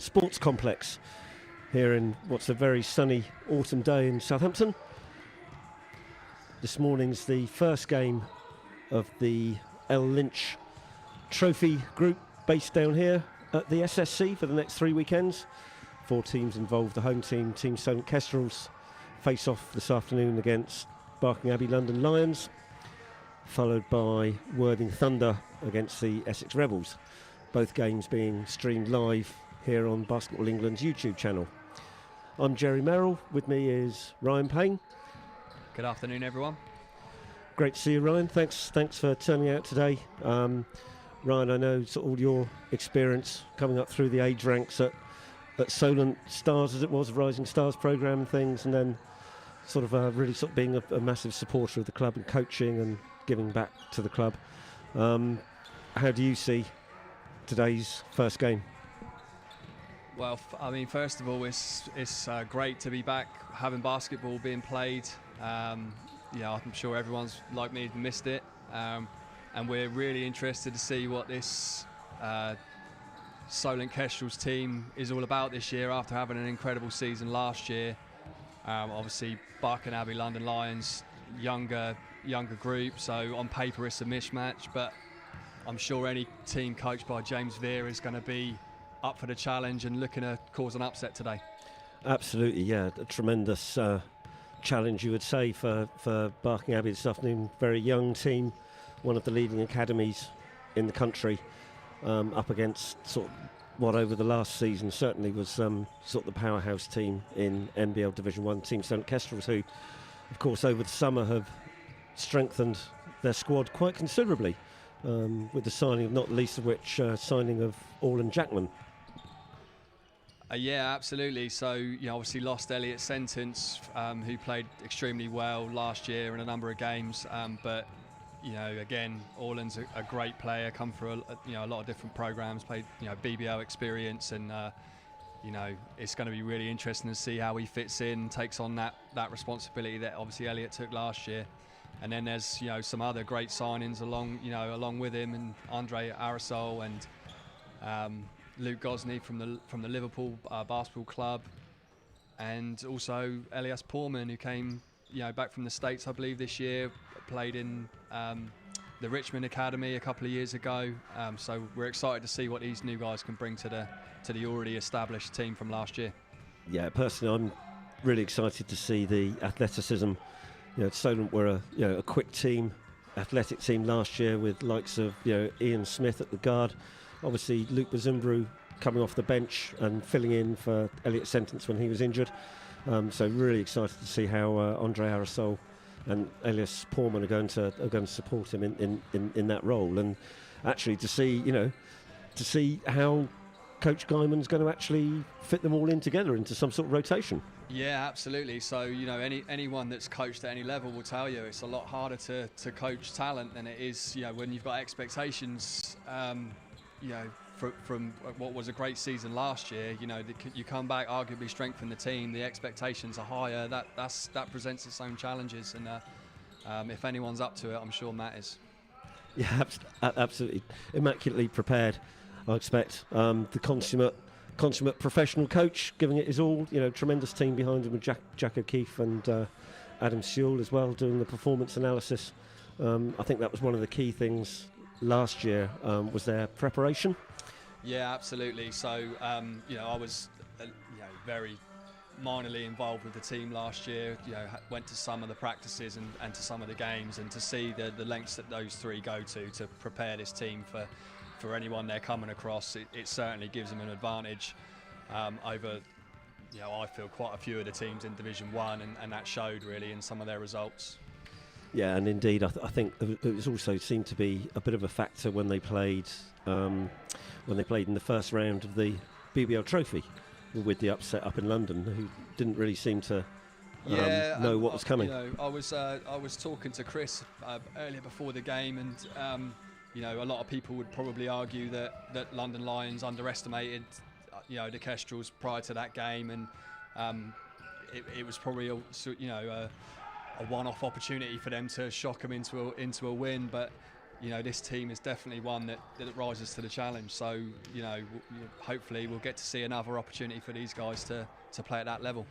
Sports complex here in what's a very sunny autumn day in Southampton. This morning's the first game of the L Lynch Trophy group based down here at the SSC for the next 3 weekends. 4 teams involved. The home team, Team Solent Kestrels, face off this afternoon against Barking Abbey London Lions, followed by Worthing Thunder against the Essex Rebels. Both games being streamed live here on Basketball England's YouTube channel. I'm Jerry Merrill, with me is Ryan Payne. Good afternoon, everyone. Great to see you, Ryan. Thanks for turning out today. Ryan, I know sort of all your experience coming up through the age ranks at Solent Stars, as it was, Rising Stars programme and things, and then sort of really sort of being a massive supporter of the club and coaching and giving back to the club. How do you see today's first game? Well, I mean, first of all, it's great to be back, having basketball being played. I'm sure everyone's like me missed it, and we're really interested to see what this Solent Kestrels team is all about this year after having an incredible season last year. Obviously, Barking Abbey London Lions, younger group, so on paper it's a mismatch, but I'm sure any team coached by James Veer is going to be up for the challenge and looking to cause an upset today. Absolutely, yeah, a tremendous challenge, you would say, for Barking Abbey this afternoon. Very young team, one of the leading academies in the country, up against sort of what over the last season certainly was sort of the powerhouse team in NBL Division 1, Team Solent Kestrels, who of course over the summer have strengthened their squad quite considerably, with the signing of, not least of which, signing of L Lynch Trophy. Yeah, absolutely. So, obviously lost Elliot Sentence, who played extremely well last year in a number of games. But, again, Orland's a great player, come through a lot of different programs, played, BBL experience, and, it's going to be really interesting to see how he fits in, takes on that responsibility that obviously Elliot took last year. And then there's, some other great signings along with him, and Andre Aerosol and Luke Gosney from the Liverpool Basketball Club, and also Elias Porman, who came back from the States, I believe, this year, played in the Richmond Academy a couple of years ago. So we're excited to see what these new guys can bring to the already established team from last year. Yeah, personally, I'm really excited to see the athleticism. Solent were a quick team, athletic team last year with likes of Ian Smith at the guard. Obviously, Luke Bazumbru coming off the bench and filling in for Elliot Sentence when he was injured. So really excited to see how Andre Aerosol and Elias Porman are going to support him in that role, and actually to see how Coach Guyman's going to actually fit them all in together into some sort of rotation. Yeah, absolutely. So anyone that's coached at any level will tell you it's a lot harder to coach talent than it is when you've got expectations. From what was a great season last year, you come back, arguably strengthen the team, the expectations are higher. That presents its own challenges, and if anyone's up to it, I'm sure Matt is. Yeah, absolutely, immaculately prepared, I expect. The consummate professional coach, giving it his all. Tremendous team behind him with Jack O'Keefe and Adam Sewell as well, doing the performance analysis. I think that was one of the key things last year, was their preparation. Yeah, absolutely. So, I was, very minorly involved with the team last year. Went to some of the practices and to some of the games, and to see the lengths that those three go to prepare this team for anyone they're coming across, it certainly gives them an advantage over. I feel quite a few of the teams in Division 1, and that showed really in some of their results. Yeah, and indeed, I think it was also seemed to be a bit of a factor when they played in the first round of the BBL Trophy with the upset up in London, who didn't really seem to know what was coming. I was talking to Chris earlier before the game, and a lot of people would probably argue that London Lions underestimated the Kestrels prior to that game, and it was probably a one-off opportunity for them to shock them into a win, but this team is definitely one that rises to the challenge. So hopefully we'll get to see another opportunity for these guys to play at that level.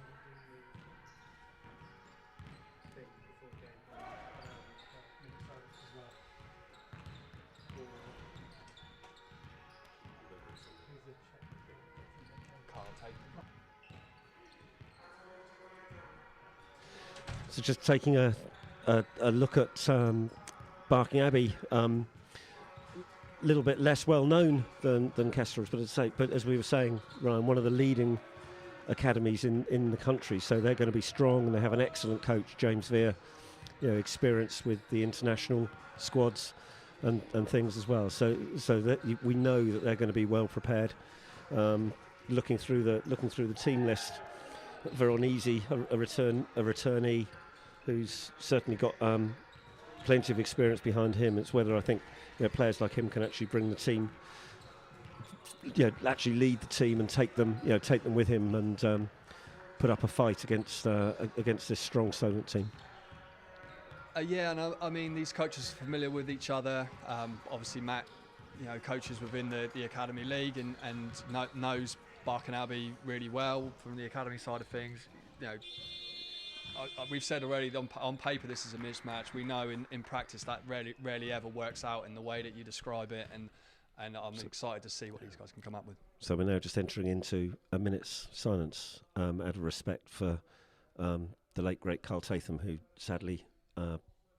So just taking a look at Barking Abbey, a little bit less well known than Kestrels, but as we were saying, Ryan, one of the leading academies in the country, so they're going to be strong, and they have an excellent coach, James Veer, experienced with the international squads and things as well. So that we know that they're going to be well prepared. Looking through the team list, Veronese, a returnee who's certainly got plenty of experience behind him. It's whether I think players like him can actually bring the team, actually lead the team and take them with him and put up a fight against this strong Solent team. And I mean, these coaches are familiar with each other. Obviously, Matt, coaches within the Academy League and knows Barking Abbey really well from the academy side of things. We've said already, on paper this is a mismatch. We know in practice that rarely ever works out in the way that you describe it, and I'm excited to see what these guys can come up with. So we're now just entering into a minute's silence out of respect for the late great Carl Tatham, who sadly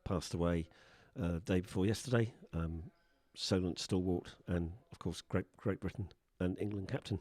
passed away day before yesterday. Solent stalwart and of course Great Britain and England captain.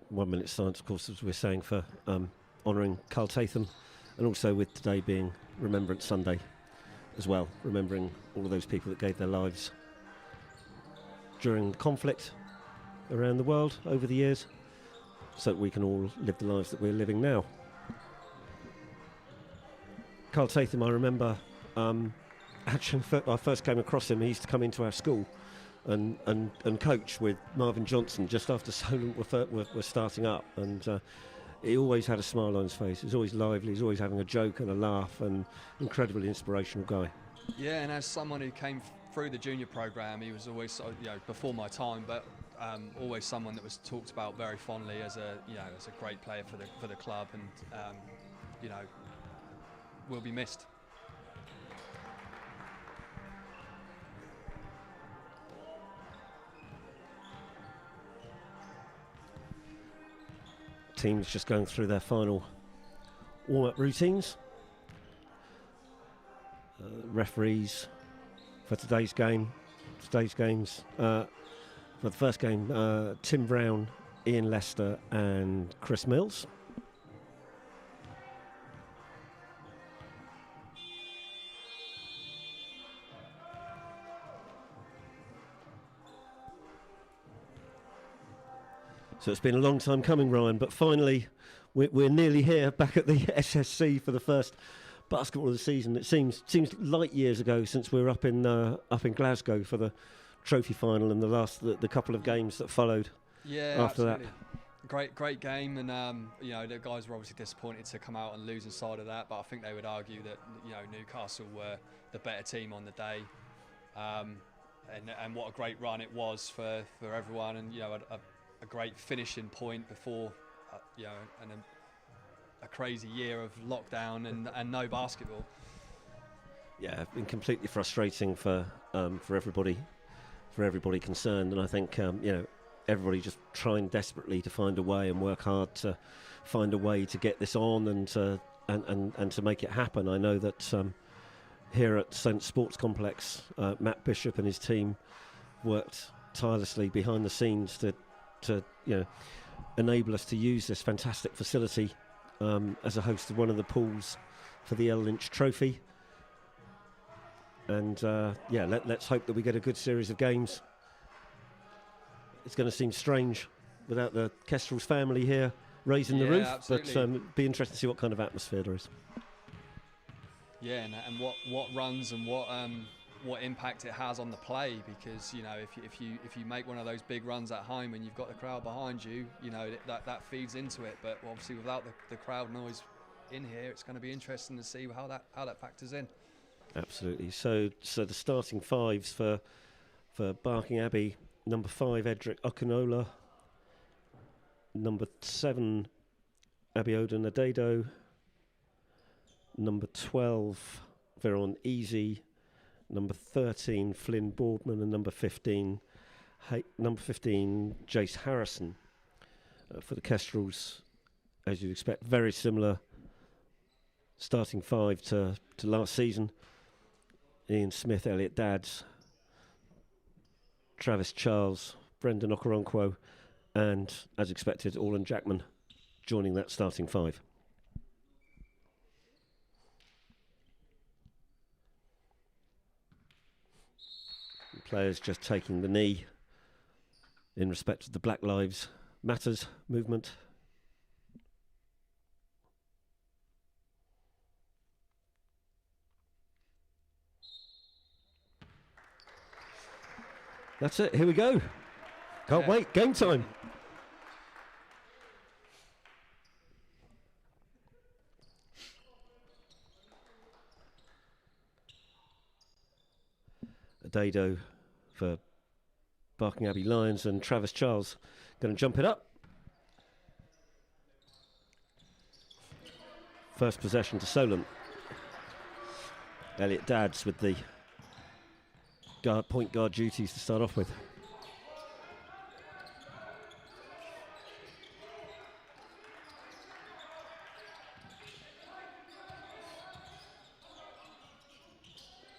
One minute silence, of course, as we're saying, for honouring Carl Tatham, and also with today being Remembrance Sunday as well, remembering all of those people that gave their lives during conflict around the world over the years, so that we can all live the lives that we're living now. Carl Tatham, I remember, actually, I first came across him. He used to come into our school and coach with Marvin Johnson just after Solent were starting up, and he always had a smile on his face. He was always lively, he was always having a joke and a laugh, and incredibly inspirational guy. Yeah, and as someone who came through the junior programme, he was always, before my time, but always someone that was talked about very fondly as a great player for the club, and will be missed. Teams just going through their final warm-up routines. Referees for today's games. For the first game, Tim Brown, Ian Lester and Chris Mills. So it's been a long time coming, Ryan, but finally we're nearly here, back at the SSC for the first basketball of the season. It seems light years ago since we were up in Glasgow for the trophy final and the couple of games that followed. Yeah, after absolutely. that. Great game, and the guys were obviously disappointed to come out and lose inside of that, but I think they would argue that Newcastle were the better team on the day, and what a great run it was for everyone, and a great finishing point before a crazy year of lockdown and no basketball. Yeah, it's been completely frustrating for everybody concerned, and I think everybody just trying desperately to find a way and work hard to find a way to get this on and to make it happen. I know that here at Solent Sports Complex, Matt Bishop and his team worked tirelessly behind the scenes to enable us to use this fantastic facility as a host of one of the pools for the L Lynch Trophy. And let's hope that we get a good series of games. It's going to seem strange without the Kestrels family here raising the roof, absolutely. but it'd be interesting to see what kind of atmosphere there is. Yeah, and what runs and what impact it has on the play, because if you make one of those big runs at home and you've got the crowd behind you, that feeds into it. But obviously without the crowd noise in here, it's going to be interesting to see how that factors in. Absolutely. So the starting fives for Barking Abbey: number 5 Edric Okunola, number 7 Abiodun Adedo, number 12 Veron Easy, number 13 Flynn Boardman, and number 15 Jace Harrison. For the Kestrels, as you'd expect, very similar starting 5 to last season. Ian Smith, Elliot Dadds, Travis Charles, Brendan Okoronkwo, and, as expected, Orlan Jackman joining that starting 5. The players just taking the knee in respect of the Black Lives Matters movement. That's it, here we go. Can't wait, game time. Adedo for Barking Abbey Lions, and Travis Charles going to jump it up. First possession to Solent. Elliot Dadds with the point guard duties to start off with.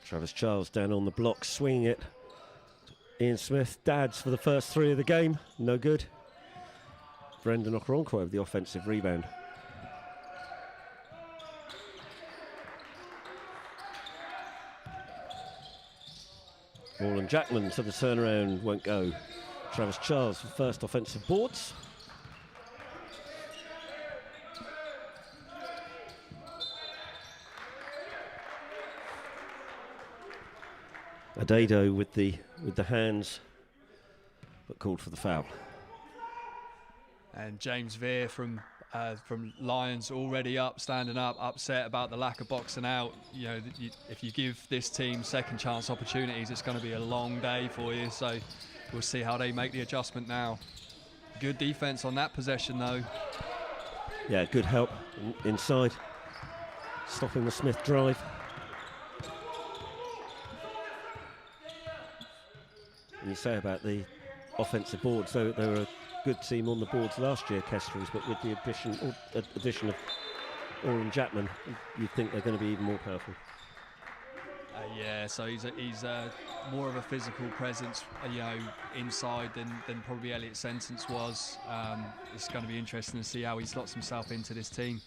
Travis Charles down on the block, swinging it. Ian Smith, Dadds for the first 3 of the game, no good. Brendan Okoronkwo with the offensive rebound. Orlan Jackman to the turnaround, won't go. Travis Charles for first offensive boards. Adedo with the hands, but called for the foul. And James Veer from Lions already up, standing up, upset about the lack of boxing out. If you give this team second chance opportunities, it's going to be a long day for you. So we'll see how they make the adjustment now. Good defense on that possession though. Yeah, good help inside, stopping the Smith drive. And you say about the offensive boards, though they were a good team on the boards last year, Kestrels, but with the addition of Orlan Jackman, you'd think they're going to be even more powerful. Yeah, so he's more of a physical presence, inside than probably Elliot Sentence was. It's going to be interesting to see how he slots himself into this team.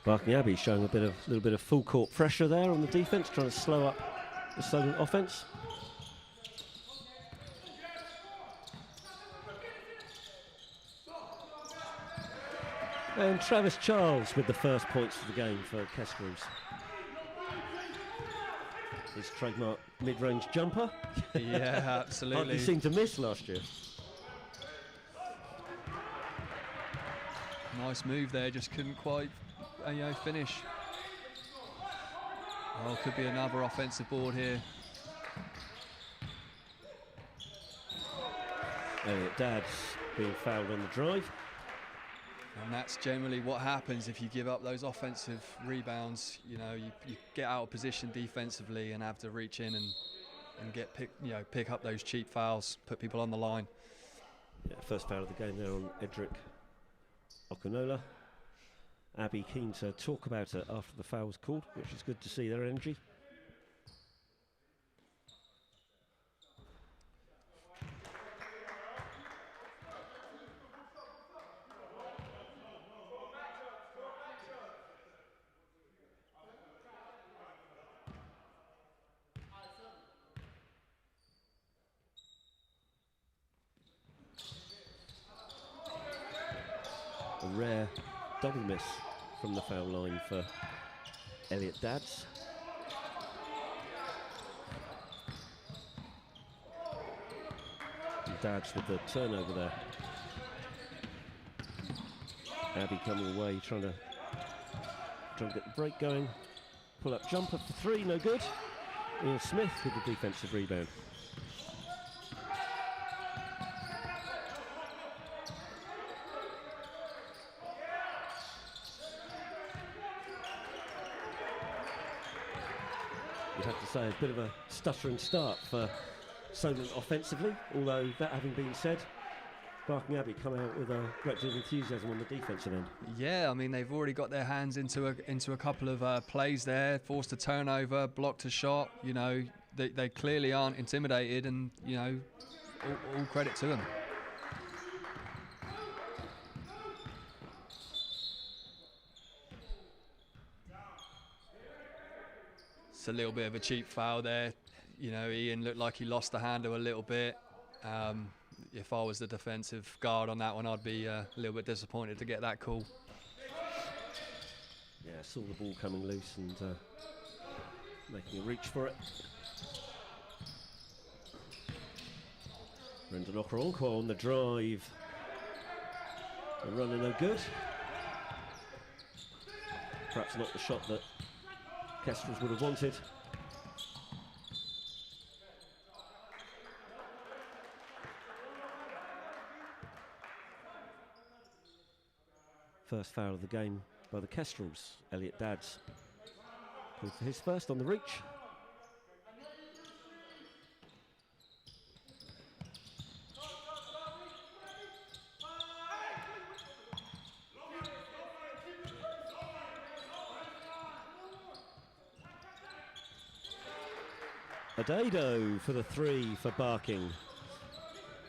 Barking Abbey showing a little bit of full court pressure there on the defence, trying to slow up the Solent offence. And Travis Charles with the first points of the game for Kestrels. His trademark mid-range jumper. Yeah, absolutely. Hardly seemed to miss last year. Nice move there, just couldn't quite finish. Oh, could be another offensive board here. Elliot Dad's being fouled on the drive. And that's generally what happens if you give up those offensive rebounds. You get out of position defensively and have to reach in and pick up those cheap fouls, put people on the line. Yeah, first foul of the game there on Edric Okunola. Abbey keen to talk about it after the foul was called, which is good to see their energy. A rare double miss from the foul line for Elliot Dads. And Dads with the turnover there. Abbey coming away, trying to get the break going. Pull up jumper for three, no good. Ian Smith with the defensive rebound. You'd have to say a bit of a stuttering start for Solent offensively, although that having been said, Barking Abbey come out with a great deal of enthusiasm on the defensive end. Yeah, I mean, they've already got their hands into a couple of plays there, forced a turnover, blocked a shot. They clearly aren't intimidated, and all credit to them. It's a little bit of a cheap foul there. Ian looked like he lost the handle a little bit. If I was the defensive guard on that one, I'd be a little bit disappointed to get that call. Yeah, saw the ball coming loose and making a reach for it. Brendan Okoronkwo on the drive. The runner no good. Perhaps not the shot that Kestrels would have wanted. First foul of the game by the Kestrels. Elliot Dads called for his first on the reach. Adado for the three for Barking.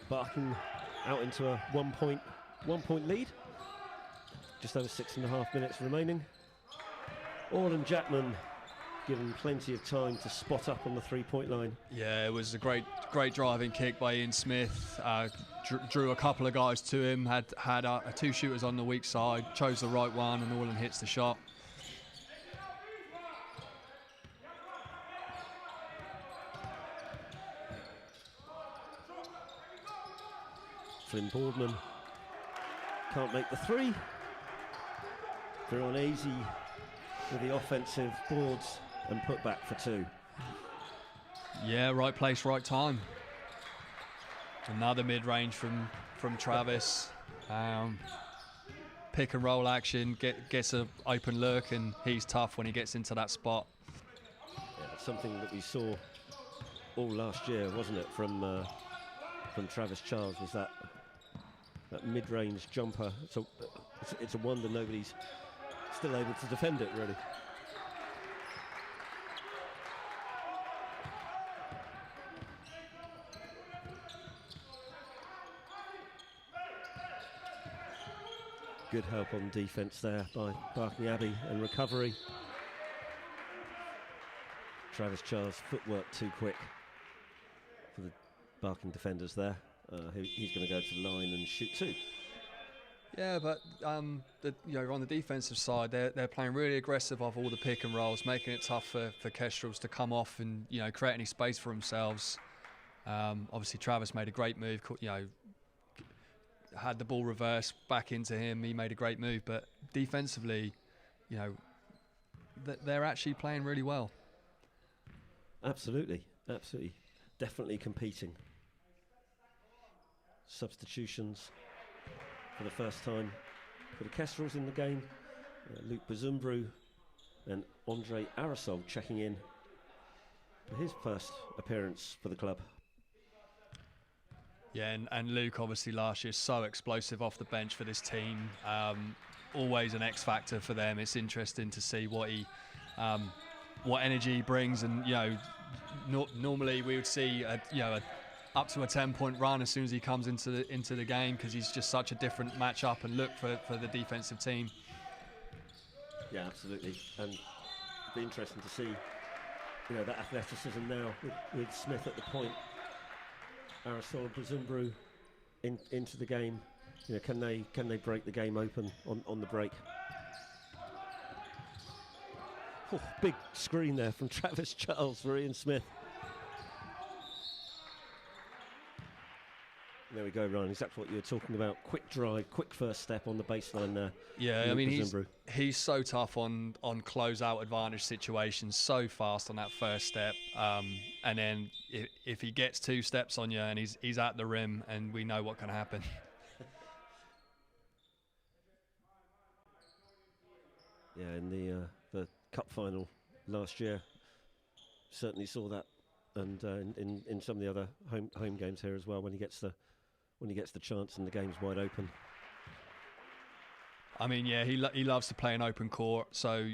Barking out into a one point lead. Just over 6.5 minutes remaining. Orland Jackman given plenty of time to spot up on the three-point line. Yeah, it was a great driving kick by Ian Smith. Drew a couple of guys to him, had two shooters on the weak side, chose the right one, and Orland hits the shot. Flynn Boardman can't make the three. Veron Easy with the offensive boards and put back for two. Yeah, right place, right time. Another mid-range from Travis. Pick and roll action, gets an open look, and he's tough when he gets into that spot. Yeah, it's something that we saw all last year, wasn't it, from Travis Charles, was that mid-range jumper. So it's a wonder nobody's still able to defend it, really. good help on defence there by Barking Abbey and recovery. Travis Charles' footwork too quick for the Barking defenders there. He's going to go to the line and shoot two. Yeah, but on the defensive side, they're playing really aggressive off all the pick and rolls, making it tough for Kestrels to come off and create any space for themselves. Obviously, Travis made a great move. Had the ball reversed back into him. He made a great move, but defensively, they're actually playing really well. Absolutely, definitely competing. Substitutions for the first time for the Kestrels in the game. Luke Bazumbru and Andre Arasol checking in for his first appearance for the club. Yeah, and Luke obviously last year so explosive off the bench for this team. Always an X factor for them. It's interesting to see what energy he brings, and normally we would see up to a 10-point run as soon as he comes into the game, because he's just such a different matchup and look for the defensive team. Yeah, absolutely, and it'd be interesting to see that athleticism now with Smith at the point. Arasol and Bazumbru into the game. Can they break the game open on the break? Oh, big screen there from Travis Charles for Ian Smith. There we go, Ryan. Exactly what you were talking about. Quick drive, quick first step on the baseline there. Yeah, I mean, he's so tough on close-out advantage situations, so fast on that first step. And then if he gets 2 steps on you and he's at the rim, and we know what can happen. Yeah, in the cup final last year, certainly saw that, and in some of the other home games here as well, when he gets the chance and the game's wide open. I mean, yeah, he loves to play an open court, so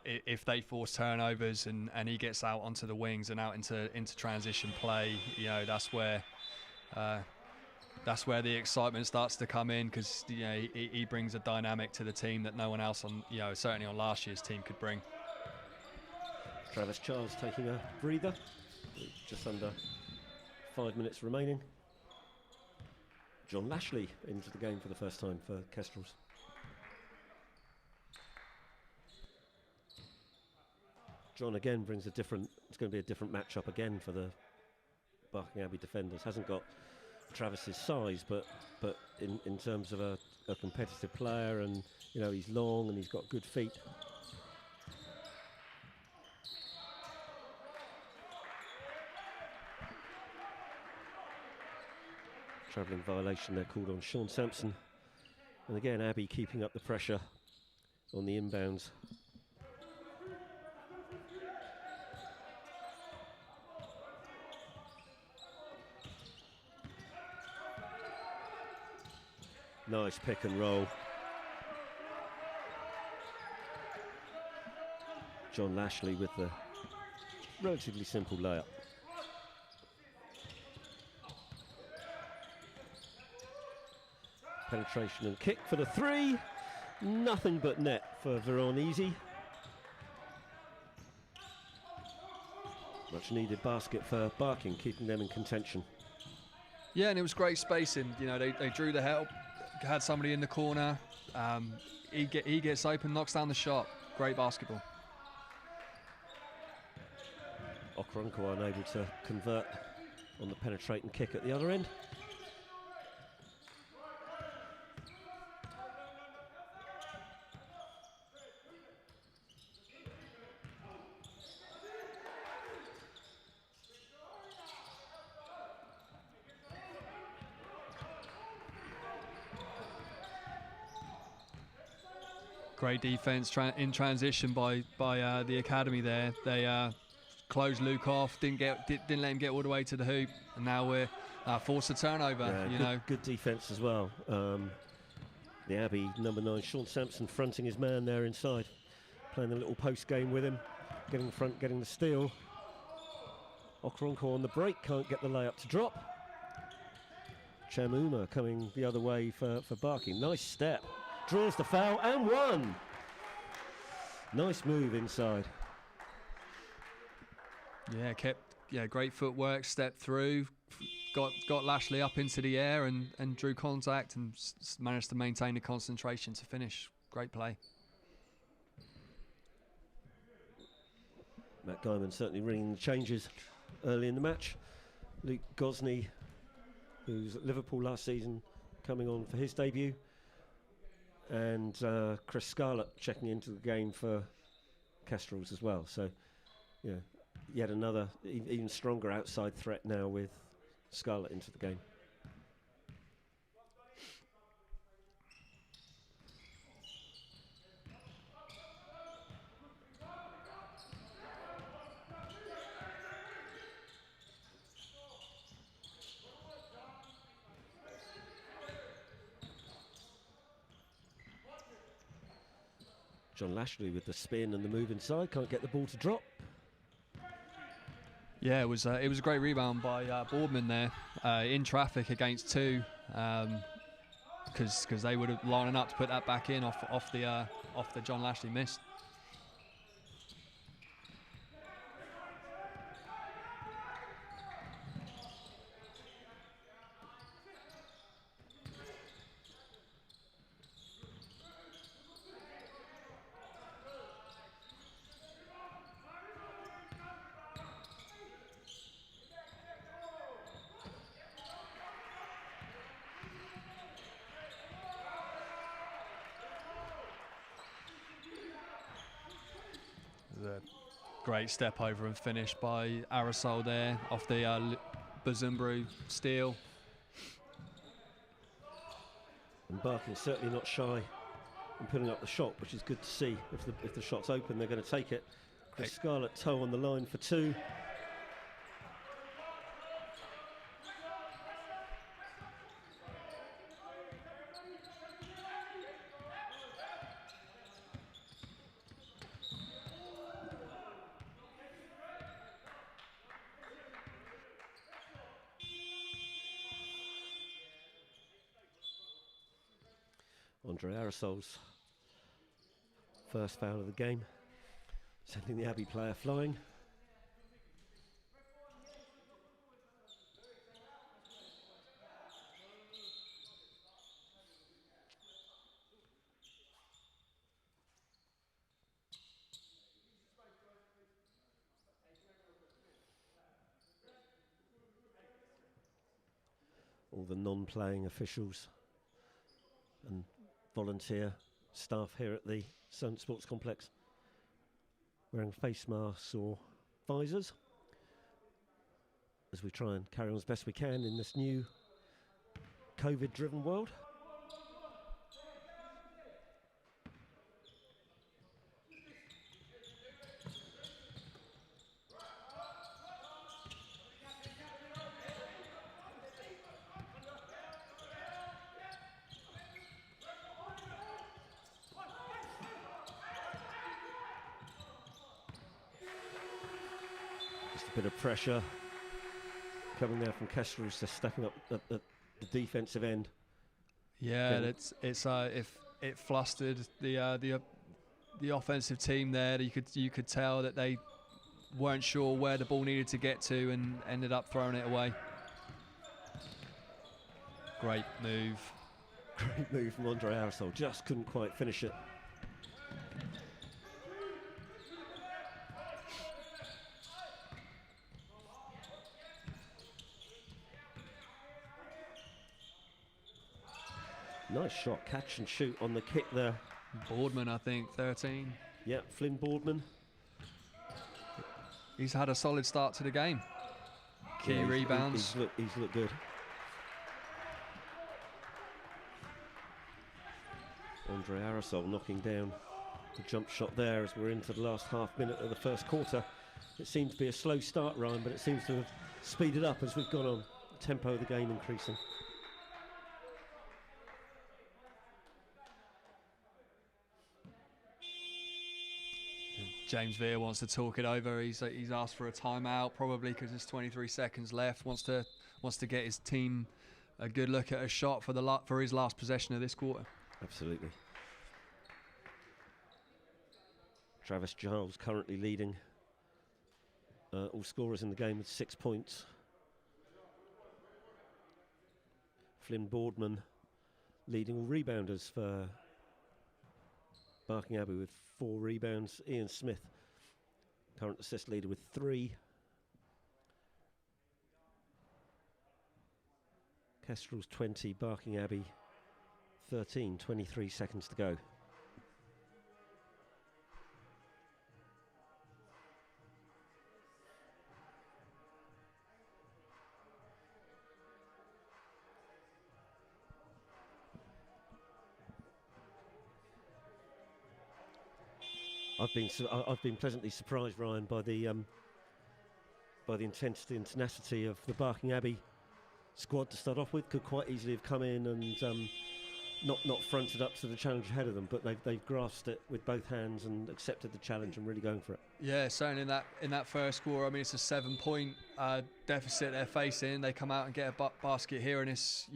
if they force turnovers and he gets out onto the wings and out into transition play, that's where the excitement starts to come in, because he brings a dynamic to the team that no one else certainly on last year's team could bring. Travis Charles taking a breather, just under 5 minutes remaining. John Lashley into the game for the first time for Kestrels. John again brings it's going to be a different matchup again for the Barking Abbey defenders. Hasn't got Travis's size, but in terms of a competitive player, and he's long and he's got good feet. Travelling violation there called on Sean Sampson, and again Abbey keeping up the pressure on the inbounds. Nice pick and roll. John Lashley with the relatively simple layup. Penetration and kick for the 3. Nothing but net for Veronese. Much needed basket for Barking, keeping them in contention. Yeah, and it was great spacing. They drew the help, had somebody in the corner. He gets open, knocks down the shot. Great basketball. Okoronkwo unable to convert on the penetrating kick at the other end. Great defense in transition by the academy there. They closed Luke off, didn't let him get all the way to the hoop, and now we're forced a turnover. Yeah, good defense as well. The Abbey number 9, Sean Sampson, fronting his man there inside, playing a little post game with him, getting the front, getting the steal. Okoronkwo on the break, can't get the layup to drop. Chamuma coming the other way for Barking. Nice step. draws the foul and one. Nice move inside. Yeah, great footwork, stepped through, got Lashley up into the air and drew contact and managed to maintain the concentration to finish. Great play. Matt Guyman certainly ringing the changes early in the match. Luke Gosney, who's at Liverpool last season, coming on for his debut. And Chris Scarlett checking into the game for Kestrels as well. So, you know, yet another even stronger outside threat now with Scarlett into the game. John Lashley with the spin and the move inside, can't get the ball to drop. Yeah, it was a great rebound by Boardman there in traffic against two, because they would have lining up to put that back in off the John Lashley miss. Great step over and finish by Aerosol there off the Bazumbru steal. And Barking certainly not shy in putting up the shot, which is good to see. If the shot's open, they're going to take it. Chris Scarlett toe on the line for two. Andre Aerosol's first foul of the game, sending the Abbey player flying. All the non-playing officials and volunteer staff here at the Solent Sports Complex wearing face masks or visors as we try and carry on as best we can in this new COVID-driven world. Bit of pressure coming there from Kestrels, just stepping up at the defensive end. Yeah, it's if it flustered the offensive team there. You could tell that they weren't sure where the ball needed to get to and ended up throwing it away. Great move. Great move from Andre Aerosol, just couldn't quite finish it. Nice shot, catch and shoot on the kick there. Boardman, I think, 13. Yeah, Flynn Boardman. He's had a solid start to the game. Key rebounds. He's looked good. Andre Aerosol knocking down the jump shot there as we're into the last half minute of the first quarter. It seemed to be a slow start, Ryan, but it seems to have speeded up as we've gone on. The tempo of the game increasing. James Veer wants to talk it over. He's asked for a timeout, probably because there's 23 seconds left. Wants to get his team a good look at a shot for his last possession of this quarter. Absolutely. Travis Giles currently leading all scorers in the game with 6 points. Flynn Boardman leading all rebounders for Barking Abbey with 4 rebounds. Ian Smith, current assist leader, with 3. Kestrels 20, Barking Abbey 13, 23 seconds to go. I've been pleasantly surprised, Ryan, by the intensity and tenacity of the Barking Abbey squad to start off with. Could quite easily have come in and not fronted up to the challenge ahead of them, but they've grasped it with both hands and accepted the challenge and really going for it. Yeah, certainly in that first quarter. I mean, it's a 7-point deficit they're facing. They come out and get a basket here, and it's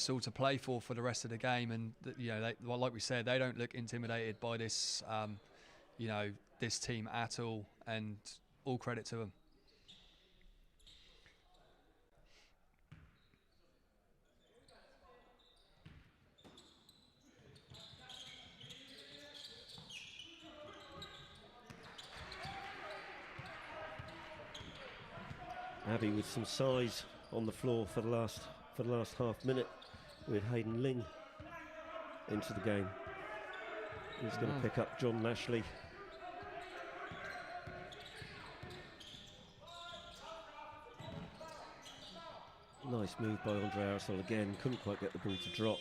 all to play for the rest of the game. And like we said, they don't look intimidated by this this team at all, and all credit to them. Abbey with some size on the floor for the last half minute, with Hayden Ling into the game. He's going to pick up John Lashley. Nice move by Andre Arisol again. Couldn't quite get the ball to drop.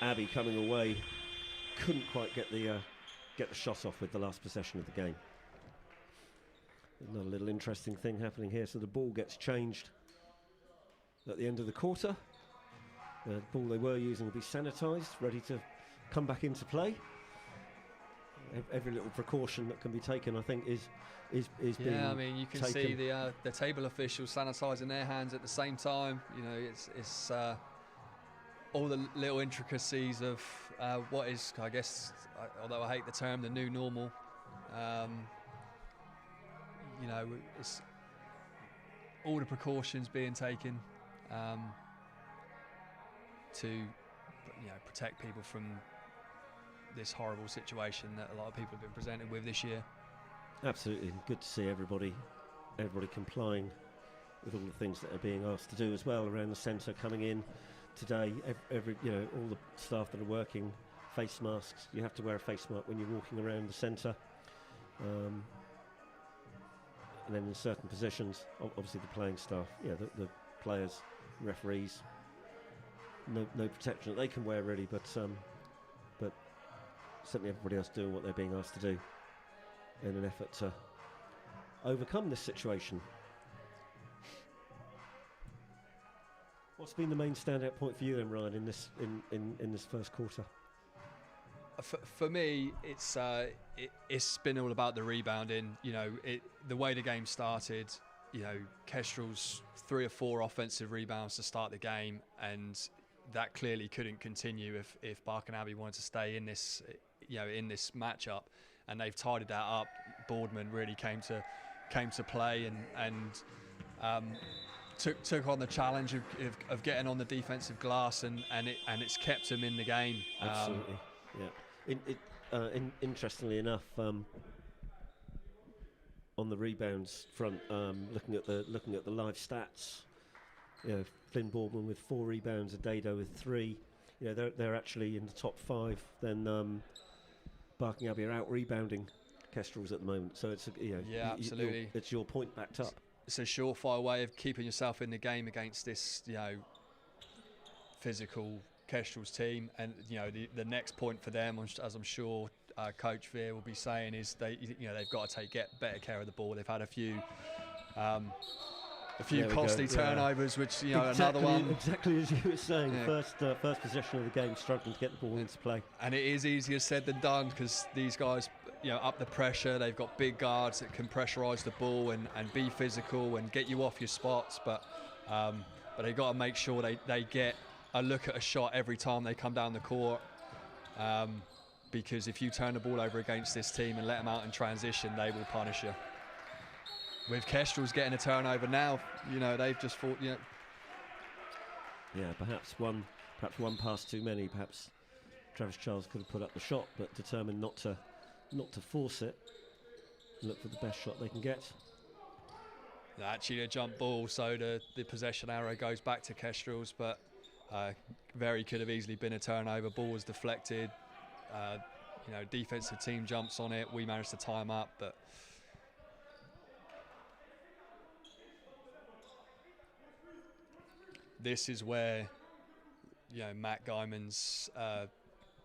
Abbey coming away. Couldn't quite get the shot off with the last possession of the game. Another little interesting thing happening here. So the ball gets changed at the end of the quarter. The ball they were using will be sanitised, ready to come back into play. Every little precaution that can be taken, I think, is being taken. Yeah, I mean, you can see the table officials sanitising their hands at the same time. It's all the little intricacies of what is, I guess, although I hate the term, the new normal. It's all the precautions being taken to protect people from this horrible situation that a lot of people have been presented with this year. Absolutely, good to see everybody complying with all the things that are being asked to do as well around the centre coming in today. All the staff that are working, face masks. You have to wear a face mask when you're walking around the centre. And then in certain positions, obviously the playing staff, the players, referees, no protection that they can wear really, but certainly everybody else doing what they're being asked to do in an effort to overcome this situation. What's been the main standout point for you then, Ryan, in this first quarter? For me, it's been all about the rebounding. The way the game started, Kestrels 3 or 4 offensive rebounds to start the game, and that clearly couldn't continue if Barking Abbey wanted to stay in this matchup, and they've tidied that up. Boardman really came to play and took on the challenge of getting on the defensive glass, and it's kept him in the game. Absolutely, yeah. Interestingly enough, on the rebounds front, looking at the live stats, Flynn Boardman with 4 rebounds, Adado with 3. They're actually in the top 5. Then Barking Abbey are out rebounding Kestrels at the moment. So it's absolutely. It's your point backed up. It's a surefire way of keeping yourself in the game against this physical Kestrels team. And the next point for them, as I'm sure Coach Veer will be saying, is they've got to get better care of the ball. They've had a few costly turnovers, which another one. Exactly as you were saying, first possession of the game, struggling to get the ball into play. And it is easier said than done, because these guys, up the pressure. They've got big guards that can pressurise the ball and be physical and get you off your spots. But they've got to make sure they get a look at a shot every time they come down the court. because if you turn the ball over against this team and let them out in transition, they will punish you. With Kestrels getting a turnover now, you know, they've just fought, you know. Yeah, perhaps one pass too many. Perhaps Travis Charles could have put up the shot, but determined not to force it. Look for the best shot they can get. Actually a jump ball, so the possession arrow goes back to Kestrels, but very could have easily been a turnover. Ball was deflected. You know, defensive team jumps on it. We managed to tie them up, but this is where, you know, Matt Guyman's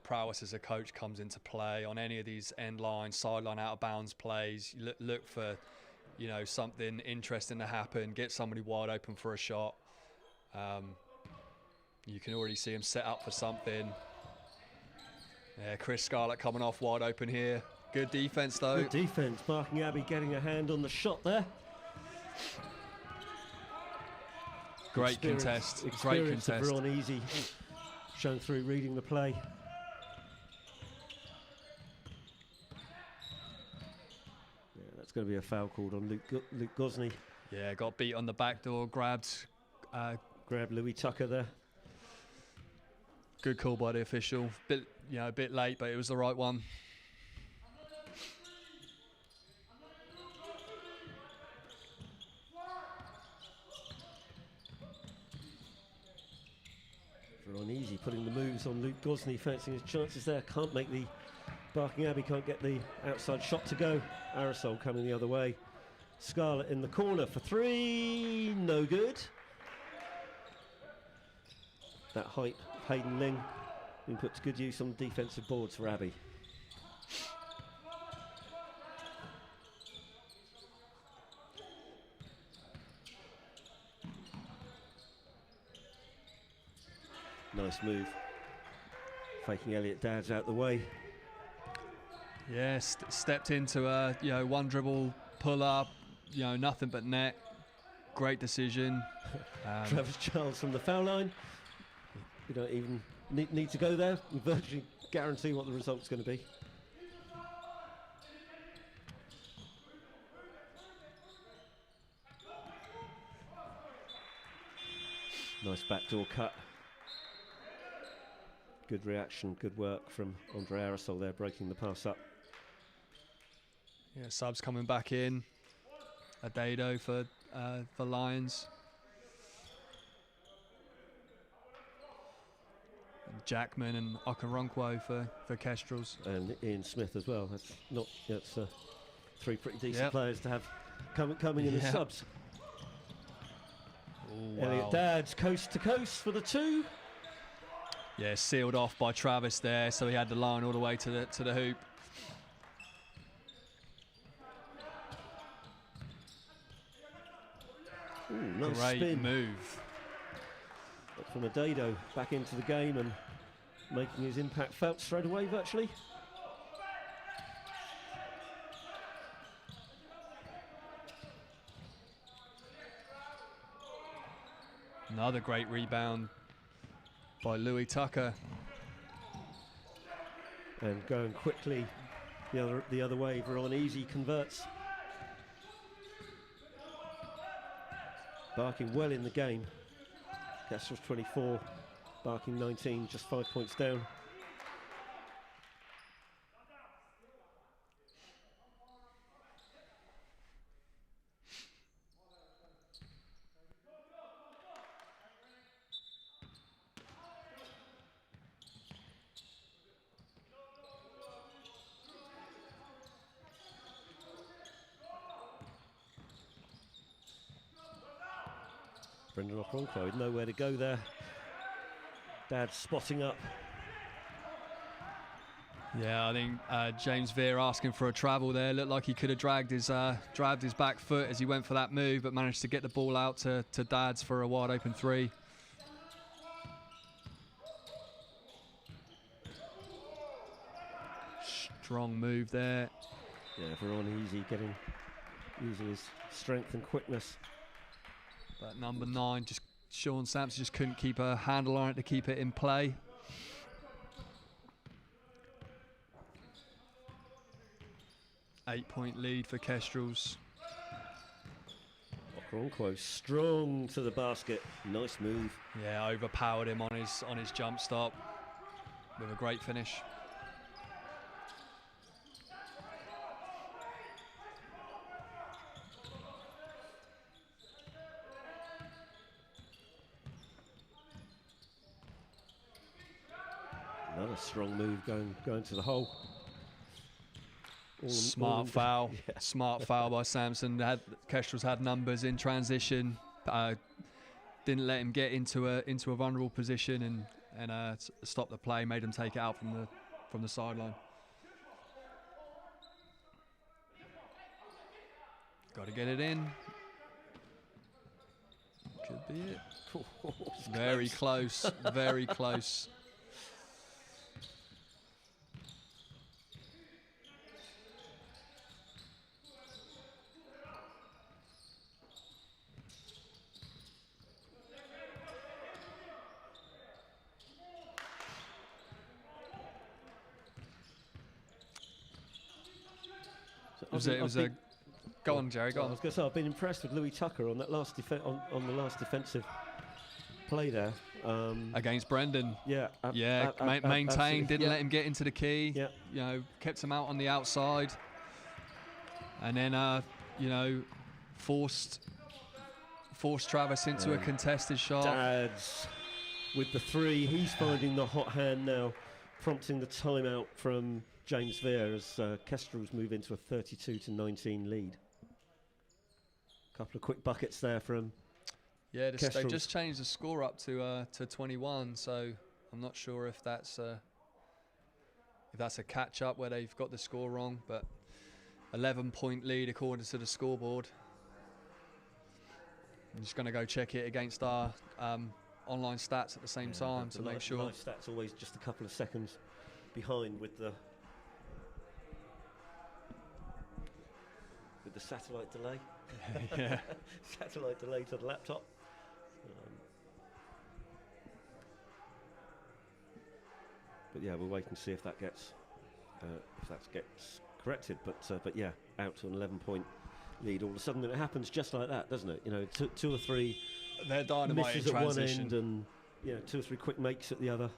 prowess as a coach comes into play on any of these end line, sideline, out of bounds plays. You look for, you know, something interesting to happen, get somebody wide open for a shot. You can already see him set up for something. Yeah, Chris Scarlett coming off wide open here. Good defense though. Good defense. Barking Abbey getting a hand on the shot there. Great contest. Great contest. Veron Easy shown through reading the play. Yeah, that's going to be a foul called on Luke Gosney. Yeah, got beat on the back door, grabbed Louis Tucker there. Good call by the official. A bit late, but it was the right one. Veron Easy putting the moves on Luke Gosney, fancying his chances there. Can't make the Barking Abbey, can't get the outside shot to go. Aerosol coming the other way. Scarlett in the corner for three, no good. That height of Hayden Ling being put to good use on defensive boards for Abbey. Nice move. Faking Elliot Dad's out the way. Yeah, stepped into a one dribble pull up, nothing but net. Great decision. Travis Charles from the foul line. You don't even need to go there. You virtually guarantee what the result's going to be. Nice backdoor cut. Good reaction, good work from Andre Aerosol there, breaking the pass up. Yeah, subs coming back in. Adado for Lions. Jackman and Okoronkwo for Kestrels. And Ian Smith as well. That's three pretty decent players to have coming in as subs. Ooh, Elliot wow. Dad's coast to coast for the two. Yeah, sealed off by Travis there, so he had the line all the way to the hoop. Ooh, nice Great spin move. from Adado back into the game and making his impact felt straight away virtually. Another great rebound by Louis Tucker. And going quickly the other way, Veron Easy converts. Barking well in the game. Kestrels 24, Barking 19, just 5 points down. Brendan Okoronkwo with nowhere to go there. Dad spotting up. Yeah, I think James Veer asking for a travel there. Looked like he could have dragged his back foot as he went for that move, but managed to get the ball out to Dads for a wide open three. Strong move there. Yeah, Veron Easy using his strength and quickness. But number 9, Sean Sampson just couldn't keep a handle on it to keep it in play. 8-point lead for Kestrels. Okoronkwo strong to the basket. Nice move. Yeah, overpowered him on his jump stop with a great finish. Another strong move going to the hole. Smart foul. Yeah. Smart foul by Samson. Kestrels had numbers in transition. Didn't let him get into a vulnerable position and stop the play. Made him take it out from the sideline. Got to get it in. Could be it. Very close. Very close. Go on, Jerry. Go on. I was going to say I've been impressed with Louis Tucker on that last on the last defensive play there against Brendan. Yeah, maintained. Didn't let him get into the key. Yeah, you know, kept him out on the outside, and then you know, forced Travis into a contested shot. Dads with the three. He's finding the hot hand now, prompting the timeout from James Veer as Kestrels move into a 32-19 lead. A couple of quick buckets there from Kestrels. They just changed the score up to 21, so I'm not sure if that's a catch up where they've got the score wrong, but 11-point lead according to the scoreboard. I'm just going to go check it against our online stats at the same time to make sure. Live stats always just a couple of seconds behind with the satellite delay. Yeah. Satellite delay to the laptop. But yeah, we'll wait and see if that gets corrected. But yeah, out to an 11-point lead. All of a sudden, it happens just like that, doesn't it? You know, two or three. They're dynamite misses in transition. At one end, and two or three quick makes at the other.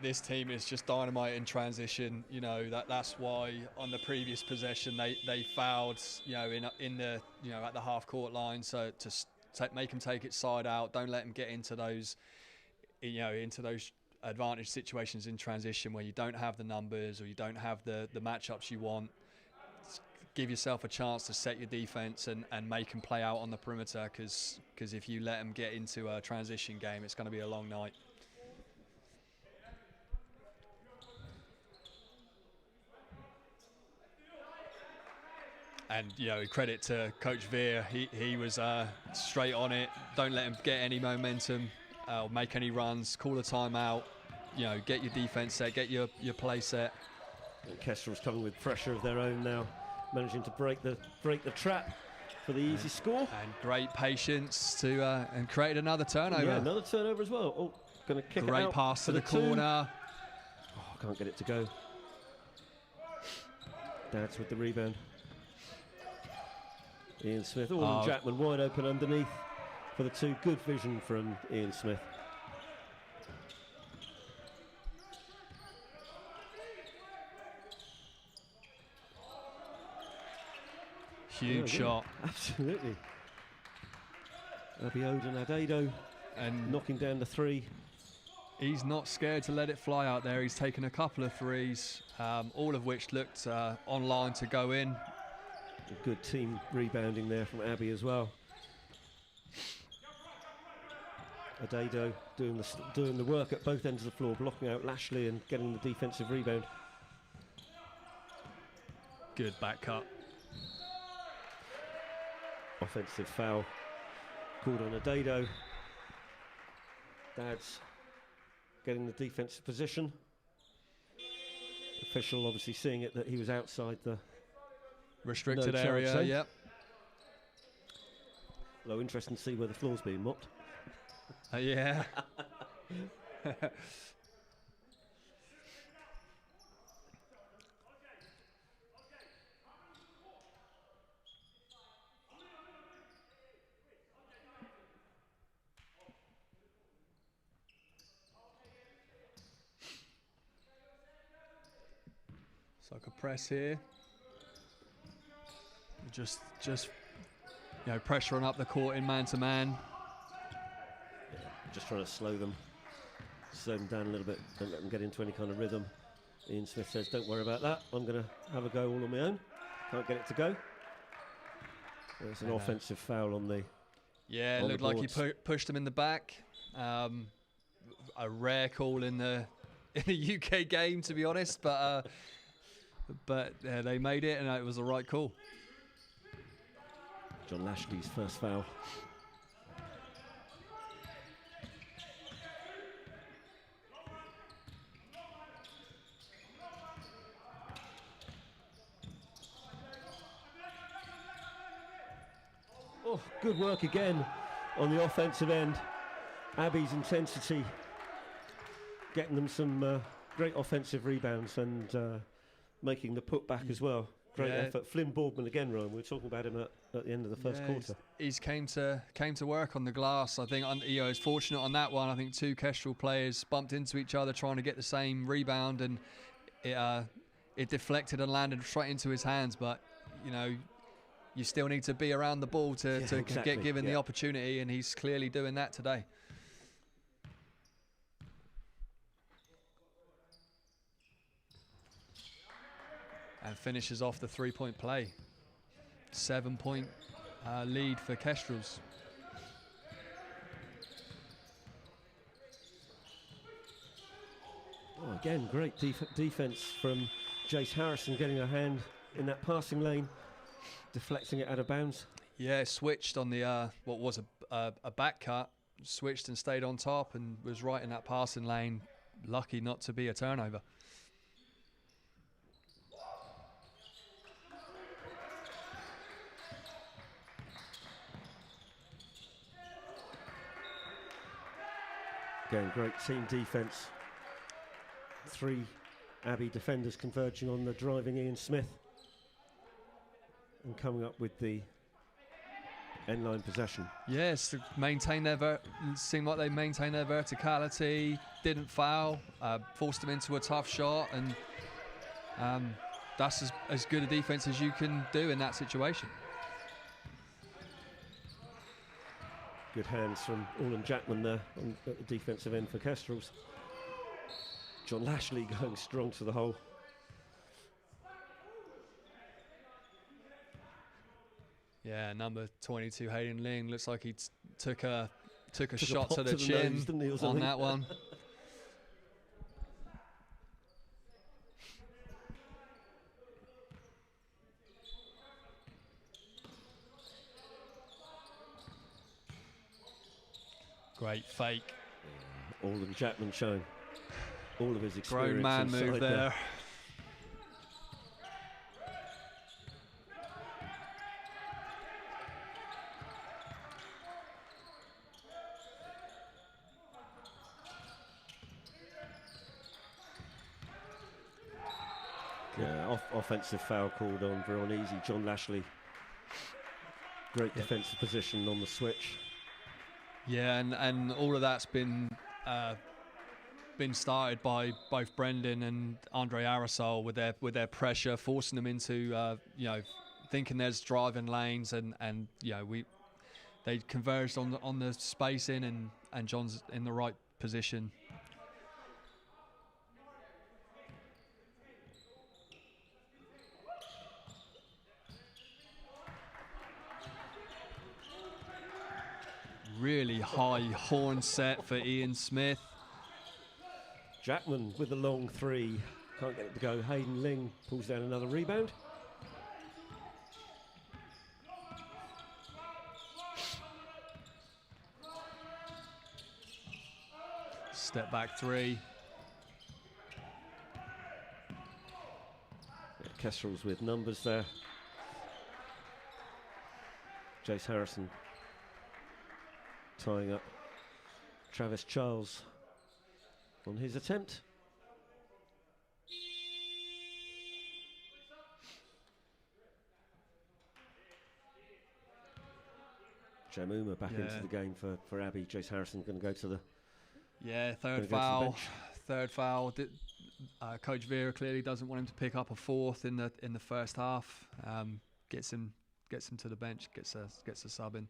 This team is just dynamite in transition. You know, that's why on the previous possession they fouled. You know, in the at the half court line. So to make them take it side out. Don't let them get into those advantage situations in transition where you don't have the numbers or you don't have the matchups you want. Give yourself a chance to set your defense and make them play out on the perimeter, because if you let them get into a transition game, it's going to be a long night. And credit to Coach Veer, he was straight on it. Don't let him get any momentum or make any runs. Call a timeout. Get your defense set, get your play set. And Kestrels coming with pressure of their own now, managing to break the trap for the easy score. And great patience to and create another turnover. Yeah, another turnover as well. Oh, going to kick it out. Great pass to the corner. Oh, can't get it to go. Dads with the rebound. Ian Smith, Jackman wide open underneath for the two. Good vision from Ian Smith. Huge shot. Absolutely. Abiodun Adedo and knocking down the three. He's not scared to let it fly out there. He's taken a couple of threes, all of which looked online to go in. A good team rebounding there from Abby as well. Adedo doing the work at both ends of the floor, blocking out Lashley and getting the defensive rebound. Good back cut. Offensive foul called on Adedo. Dad's getting the defensive position. Official obviously seeing it that he was outside the restricted area. Yep. Although interesting to see where the floor's being mopped. Yeah. So I could press here. Just pressuring up the court in man-to-man. Yeah, just trying to slow them down a little bit, don't let them get into any kind of rhythm. Ian Smith says, don't worry about that, I'm going to have a go all on my own. Can't get it to go. There's an offensive foul on the... Yeah, it looked like he pushed him in the back. A rare call in the UK game, to be honest, but they made it, and it was the right call. John Lashley's first foul. Oh, good work again on the offensive end. Abbey's intensity, getting them some great offensive rebounds and making the putback as well. Great effort. Flynn Boardman again, Ryan. We were talking about him at the end of the first quarter. He's came to work on the glass. I think he was fortunate on that one. I think two Kestrel players bumped into each other trying to get the same rebound, and it deflected and landed straight into his hands. But you still need to be around the ball to get given the opportunity, and he's clearly doing that today. And finishes off the three-point play. 7-point lead for Kestrels. Oh, again, great defense from Jace Harrison, getting a hand in that passing lane, deflecting it out of bounds. Yeah, switched on the what was a back cut, switched and stayed on top and was right in that passing lane. Lucky not to be a turnover. Again, great team defence. 3 Abbey defenders converging on the driving Ian Smith and coming up with the end line possession. Yes, to maintain seemed like they maintained their verticality, didn't foul, forced them into a tough shot, and that's as good a defence as you can do in that situation. Good hands from Orland Jackman there at the defensive end for Kestrels. John Lashley going strong to the hole. Yeah, number 22 Hayden Ling looks like he took a shot to the chin nose, didn't he, on that one. Great fake. Yeah, Orland Jackman showing all of his experience. Grown man move there. Yeah, offensive foul called on Veronese. John Lashley. Great defensive position on the switch. Yeah, and all of that's been started by both Brendan and Andre Aerosol with their pressure, forcing them into thinking there's driving lanes, and they converged on the spacing, and John's in the right position. Really high horn set for Ian Smith. Jackman with the long three. Can't get it to go. Hayden Ling pulls down another rebound. Step back three. Yeah, Kestrels with numbers there. Jace Harrison tying up Travis Charles on his attempt. Jamuma back into the game for Abbey. Jace Harrison going to go to the third foul. Third foul. Coach Vera clearly doesn't want him to pick up a fourth in the first half. Gets him to the bench, gets a sub in.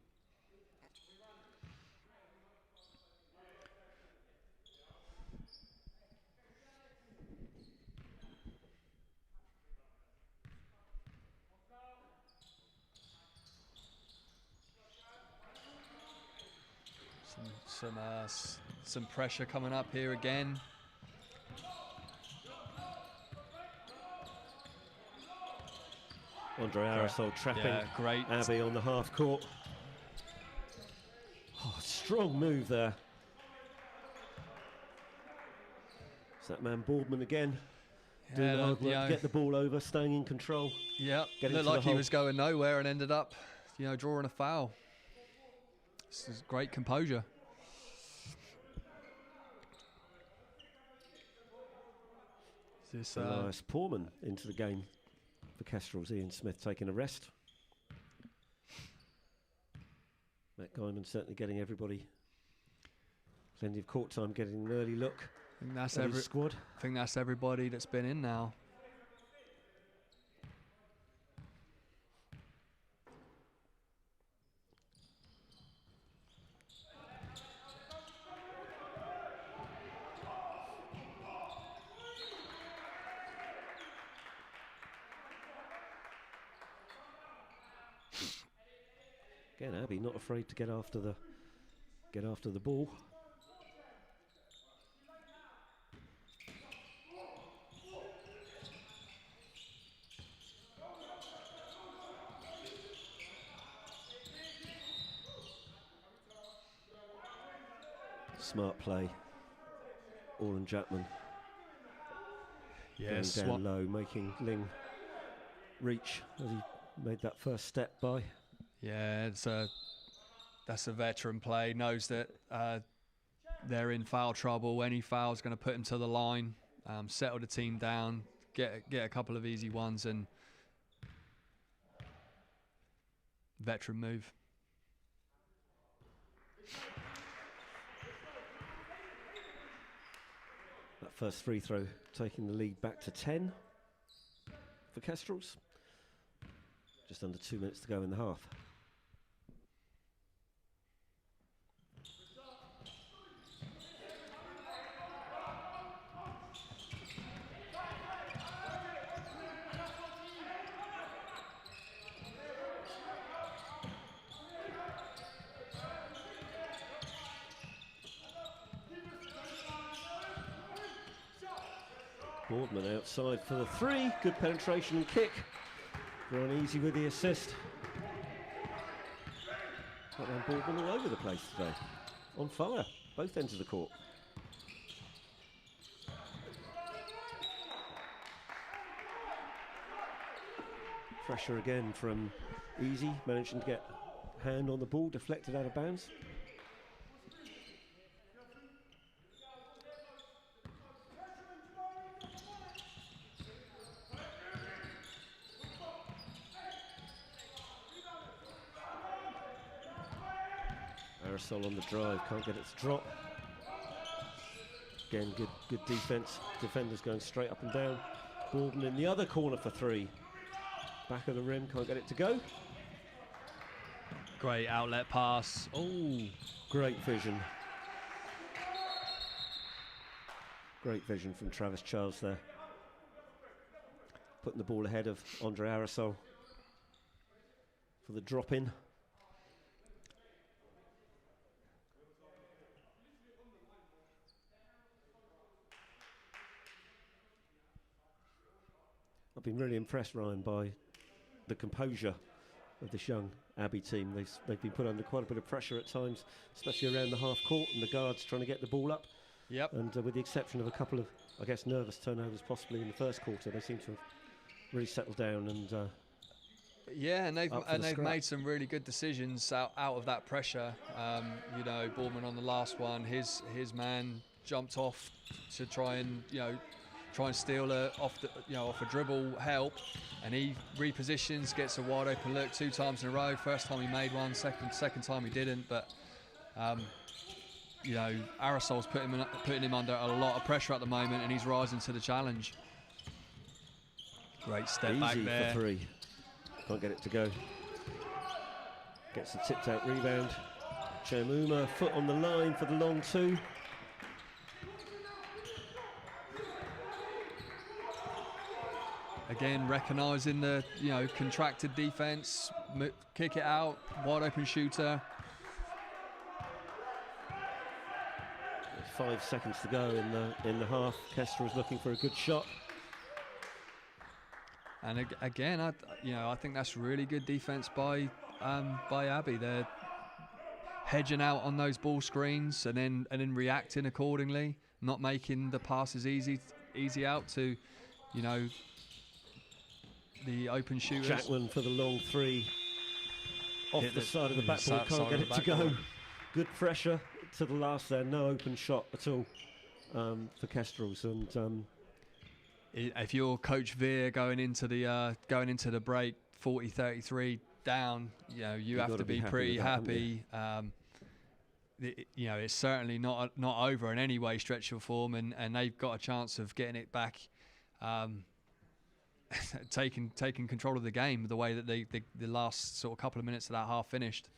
Some pressure coming up here again. Andre Arisol trapping great. Abbey on the half court. Oh, strong move there. It's that man Boardman again. Doing the hard work, get the ball over, staying in control. Yeah, looked like he was going nowhere and ended up, drawing a foul. This is great composure. Elias Porman into the game for Kestrels. Ian Smith taking a rest. Matt Guyman certainly getting everybody plenty of court time, getting an early look. I think that's squad. I think that's everybody that's been in now. Again, Abbey not afraid to get after the ball. Smart play. Orlan Jackman. Yes, down low, making Ling reach as he made that first step by. Yeah, that's a veteran play. Knows that they're in foul trouble. Any foul's going to put him to the line, settle the team down, get a couple of easy ones, and veteran move. That first free throw taking the lead back to 10 for Kestrels. Just under 2 minutes to go in the half. Boardman outside for the three. Good penetration and kick. Going easy with the assist. Boardman all over the place today. On fire, both ends of the court. Pressure again from Easy, managing to get hand on the ball, deflected out of bounds. Arisol on the drive, can't get it to drop. Again, good defense. Defenders going straight up and down. Boardman in the other corner for three. Back of the rim, can't get it to go. Great outlet pass. Oh, great vision. Great vision from Travis Charles there. Putting the ball ahead of Andre Arisol for the drop in. I've been really impressed, Ryan, by the composure of this young Abbey team. They've been put under quite a bit of pressure at times, especially around the half court, and the guards trying to get the ball up. Yep. And with the exception of a couple of, I guess, nervous turnovers possibly in the first quarter, they seem to have really settled down and. Yeah, and they've made some really good decisions out of that pressure. Boardman on the last one, his man jumped off to try and steal off a dribble help, and he repositions, gets a wide open look 2 times in a row. First time he made one, second time he didn't, but you know, Arisol's putting him under a lot of pressure at the moment, and he's rising to the challenge. Great step Easy back there. for 3. Can't get it to go. Gets the tipped out rebound. Chamuma, foot on the line for the long 2. Again, recognising the, you know, contracted defence, kick it out, wide open shooter. 5 seconds to go in the half. Kestrels looking for a good shot. And again, I think that's really good defence by Abbey. They're hedging out on those ball screens and then reacting accordingly, not making the passes easy out to, you know, the open shooters. Jackman for the long 3 off the side of the backboard, can't get it to go. Good pressure to the last there, no open shot at all for Kestrels. And if you're Coach Veer going into the break 40-33 down, you know, you have to be pretty happy. You know, it's certainly not over in any way, stretch or form, and they've got a chance of getting it back. Taking control of the game the way that the last sort of couple of minutes of that half finished.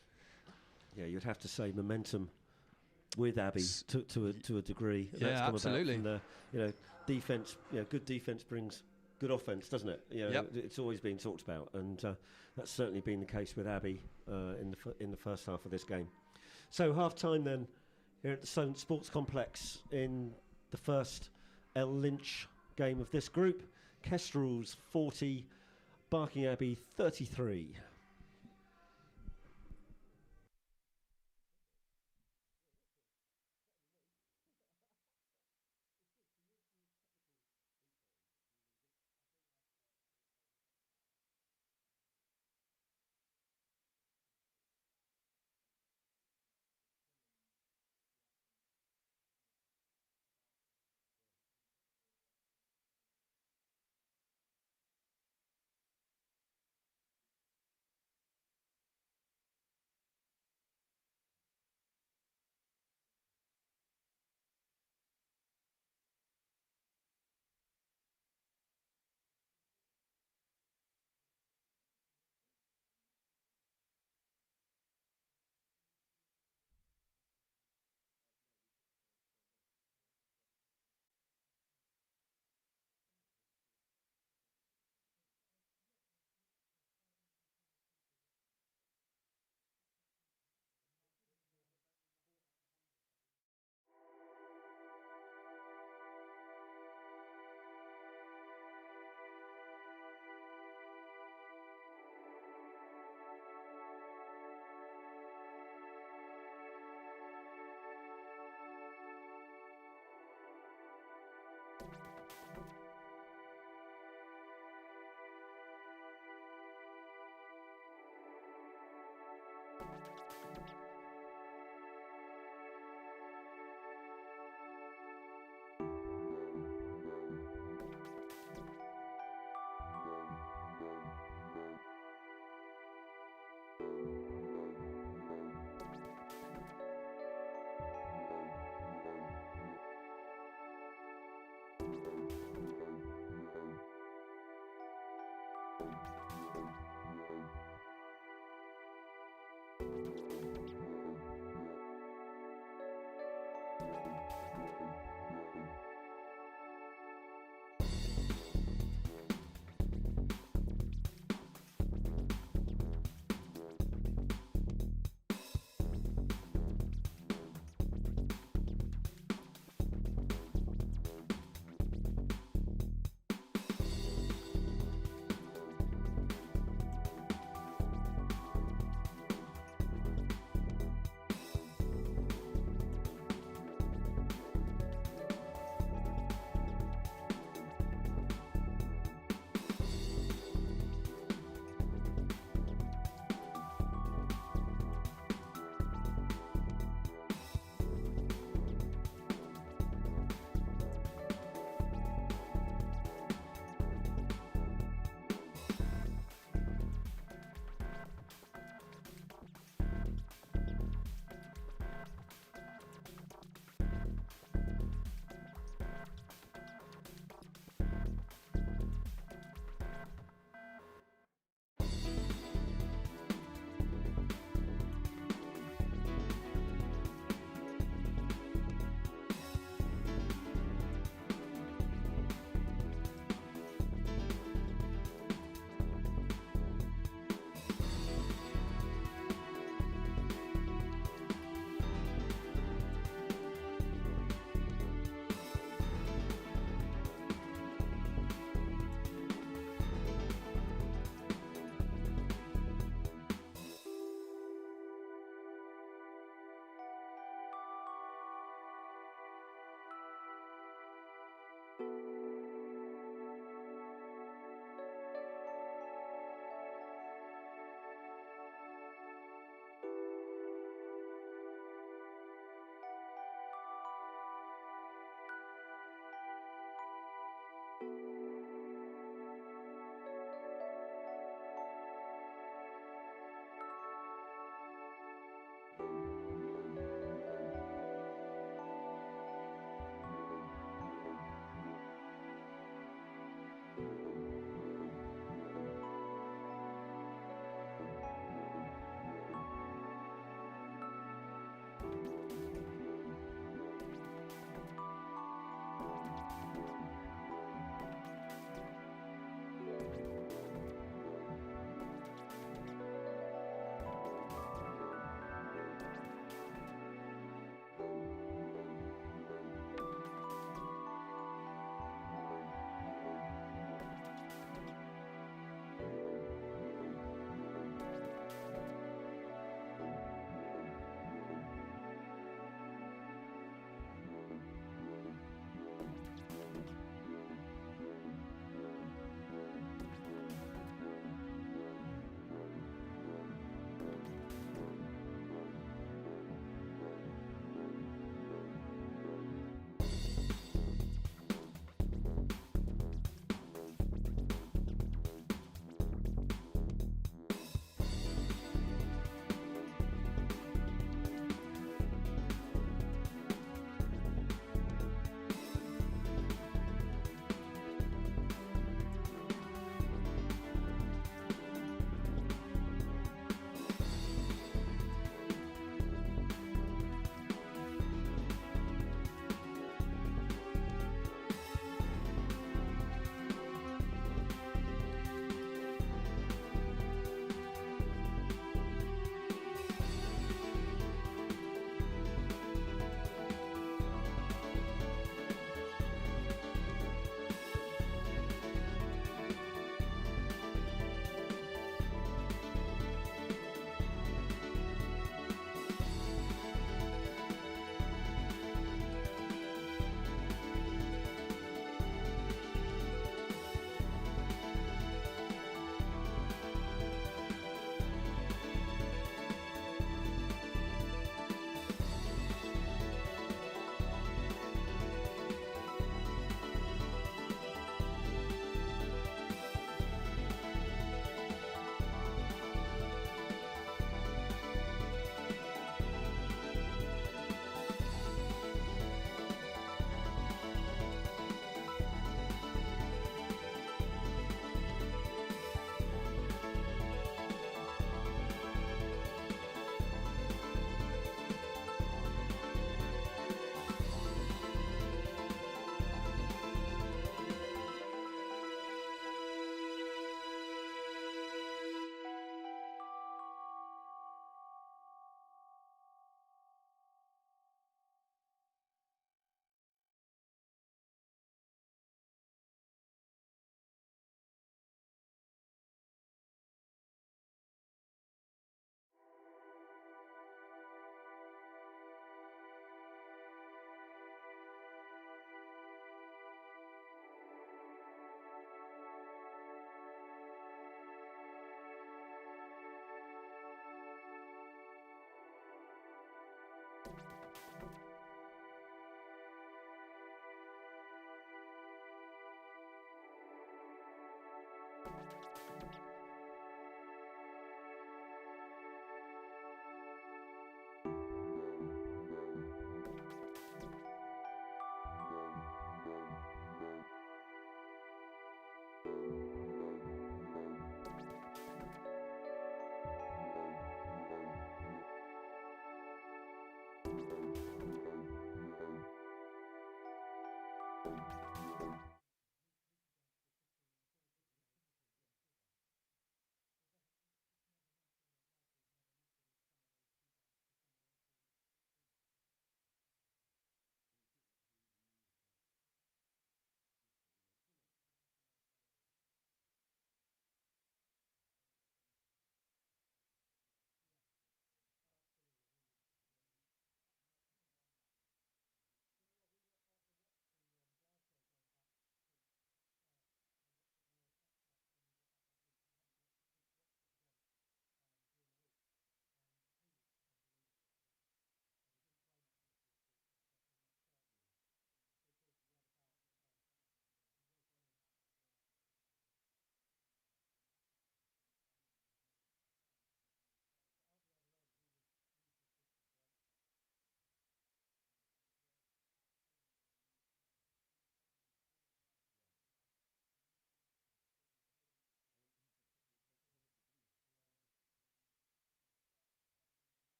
Yeah, you'd have to say momentum with Abbey to a degree. And yeah, that's come absolutely. About from the, you know, defense. You know, good defense brings good offense, doesn't it? You know, it's always been talked about, and that's certainly been the case with Abbey in the first half of this game. So half time then here at the Solent Sports Complex in the first L Lynch game of this group. Kestrels 40, Barking Abbey 33.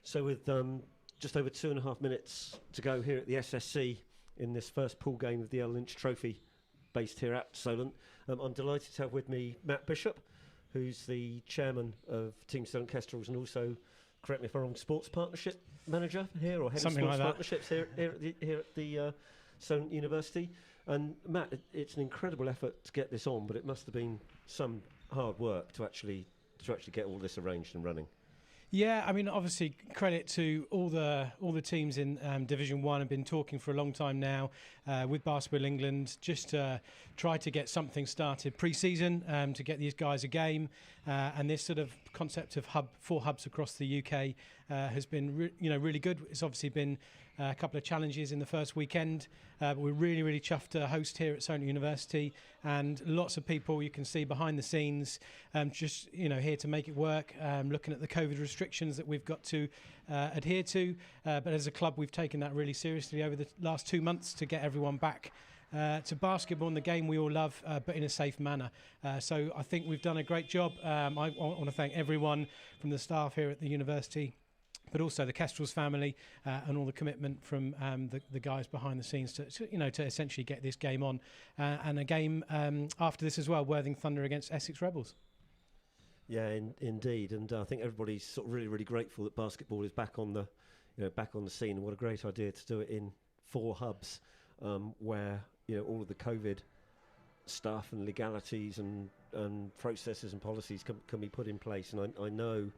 So with just over 2.5 minutes to go here at the SSC in this first pool game of the L Lynch Trophy, based here at Solent, I'm delighted to have with me Matt Bishop, who's the chairman of Team Solent Kestrels and also, correct me if I'm wrong, sports partnership manager here, or head Something of sports like partnerships here at the Solent University. And Matt, it's an incredible effort to get this on, but it must have been some hard work to actually get all this arranged and running. Yeah, I mean, obviously, credit to all the teams in Division 1 have been talking for a long time now with Basketball England, just to try to get something started pre-season to get these guys a game. And this sort of concept of 4 hubs across the UK has been really good. It's obviously been a couple of challenges in the first weekend, but we're really chuffed to host here at Solent University, and lots of people you can see behind the scenes, just here to make it work, looking at the COVID restrictions that we've got to adhere to, but as a club we've taken that really seriously over the last 2 months to get everyone back to basketball and the game we all love, but in a safe manner. So I think we've done a great job. I want to thank everyone from the staff here at the university, but also the Kestrels family and all the commitment from the guys behind the scenes to essentially get this game on, and a game after this as well, Worthing Thunder against Essex Rebels. Yeah, indeed, and I think everybody's sort of really grateful that basketball is back on the scene. And what a great idea to do it in 4 hubs, where all of the COVID stuff and legalities and processes and policies can be put in place. And I know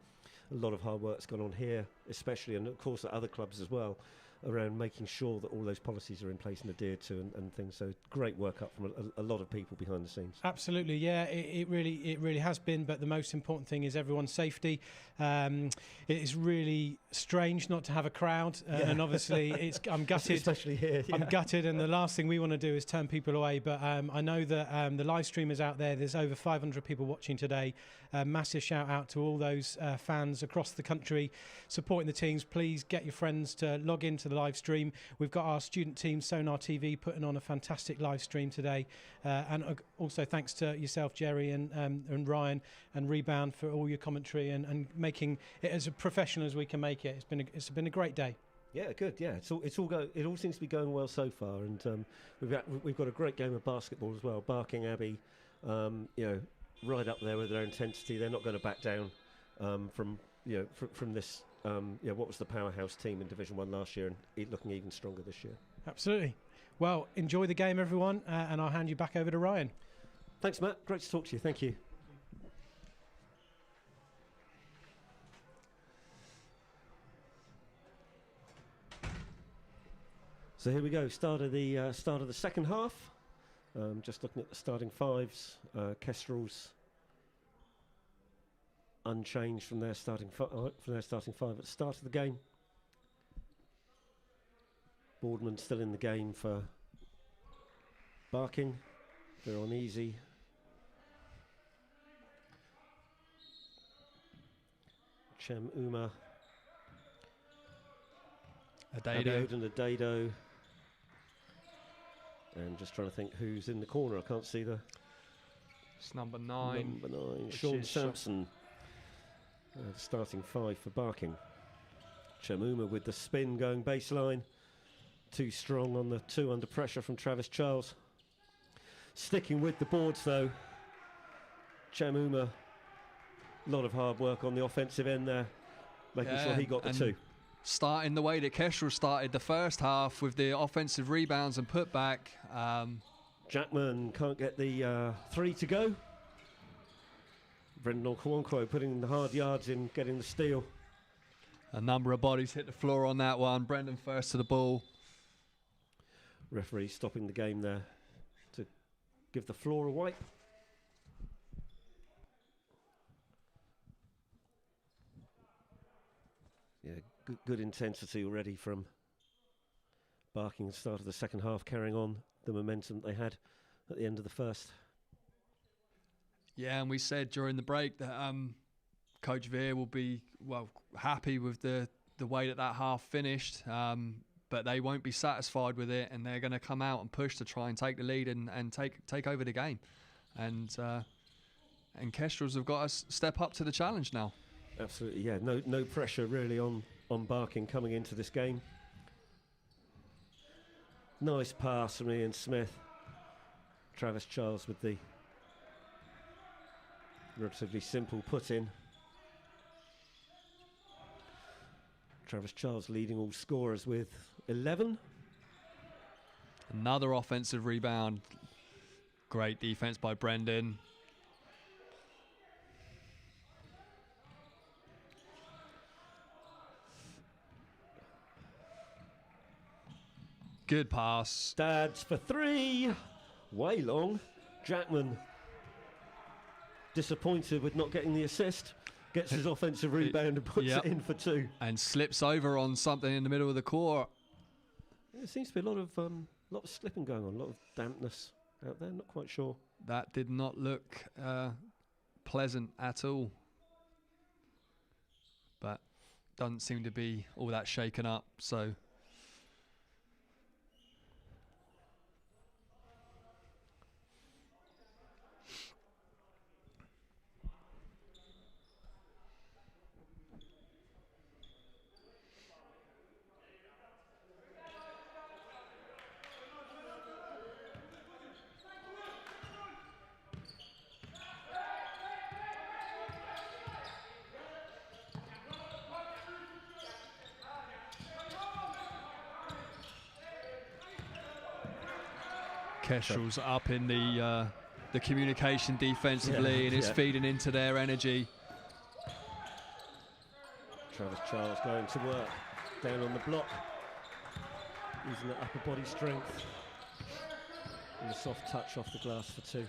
a lot of hard work's gone on here, especially, and of course at other clubs as well, around making sure that all those policies are in place and adhered to and things. So great work up from a lot of people behind the scenes. Absolutely, yeah, it really has been. But the most important thing is everyone's safety. It is really strange not to have a crowd, and obviously I'm gutted, especially here. Yeah. I'm gutted, and the last thing we want to do is turn people away. But I know that the live stream is out there. There's over 500 people watching today. Massive shout out to all those fans across the country supporting the teams. Please get your friends to log into the live stream. We've got our student team, Sonar TV, putting on a fantastic live stream today, and also thanks to yourself, Jerry, and Ryan and Rebound for all your commentary and making it as professional as we can make it. It's been a great day. Yeah, good. Yeah, it all seems to be going well so far, and we've got a great game of basketball as well. Barking Abbey, right up there with their intensity. They're not going to back down from this. What was the powerhouse team in Division 1 last year, and looking even stronger this year. Absolutely. Well, enjoy the game, everyone, and I'll hand you back over to Ryan. Thanks, Matt. Great to talk to you. Thank you. So here we go. Start of the second half. Just looking at the starting fives. Kestrels unchanged from their starting five at the start of the game. Boardman still in the game for Barking. They're on easy. Chem Uma. Adado. And Adado. And just trying to think who's in the corner. I can't see the... It's number 9. Number 9. Sean Sampson. Starting 5 for Barking. Chamuma with the spin going baseline. Too strong on the 2 under pressure from Travis Charles. Sticking with the boards though. Chamuma. A lot of hard work on the offensive end there. Making sure he got the 2. Starting the way that Kestrel started the first half with the offensive rebounds and putback. Jackman can't get the 3 to go. Brendan Okwonkwo putting the hard yards in, getting the steal. A number of bodies hit the floor on that one. Brendan first to the ball. Referee stopping the game there to give the floor a wipe. Yeah, good intensity already from Barking at the start of the second half, carrying on the momentum they had at the end of the first. Yeah, and we said during the break that Coach Veer will be happy with the way that half finished, but they won't be satisfied with it, and they're going to come out and push to try and take the lead and take over the game. And Kestrels have got to step up to the challenge now. Absolutely, yeah. No pressure really on on Barking coming into this game. Nice pass from Ian Smith. Travis Charles with the relatively simple put in. Travis Charles leading all scorers with 11. Another offensive rebound. Great defense by Brendan. Good pass. Dads for 3. Way long. Jackman disappointed with not getting the assist. Gets his offensive rebound and puts it in for 2. And slips over on something in the middle of the court. There seems to be a lot of slipping going on, a lot of dampness out there. Not quite sure. That did not look pleasant at all. But doesn't seem to be all that shaken up. So Kestrels up in the communication defensively and is feeding into their energy. Travis Charles going to work down on the block, using the upper body strength and a soft touch off the glass for 2.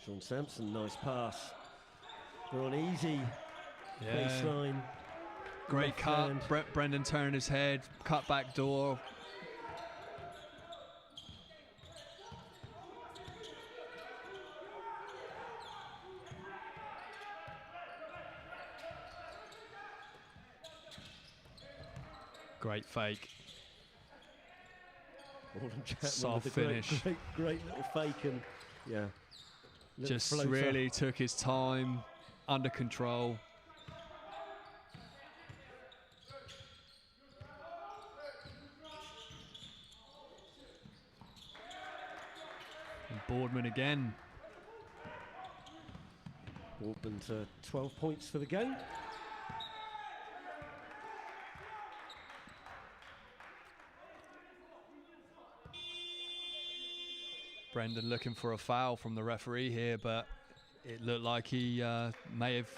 Sean Sampson, nice pass. They're on easy baseline. Great cut. Brendan turned his head, cut back door. Great fake. Soft finish. Great little fake and just really took his time, under control. And Boardman again. Boardman to 12 points for the game. Brendan looking for a foul from the referee here, but it looked like he may have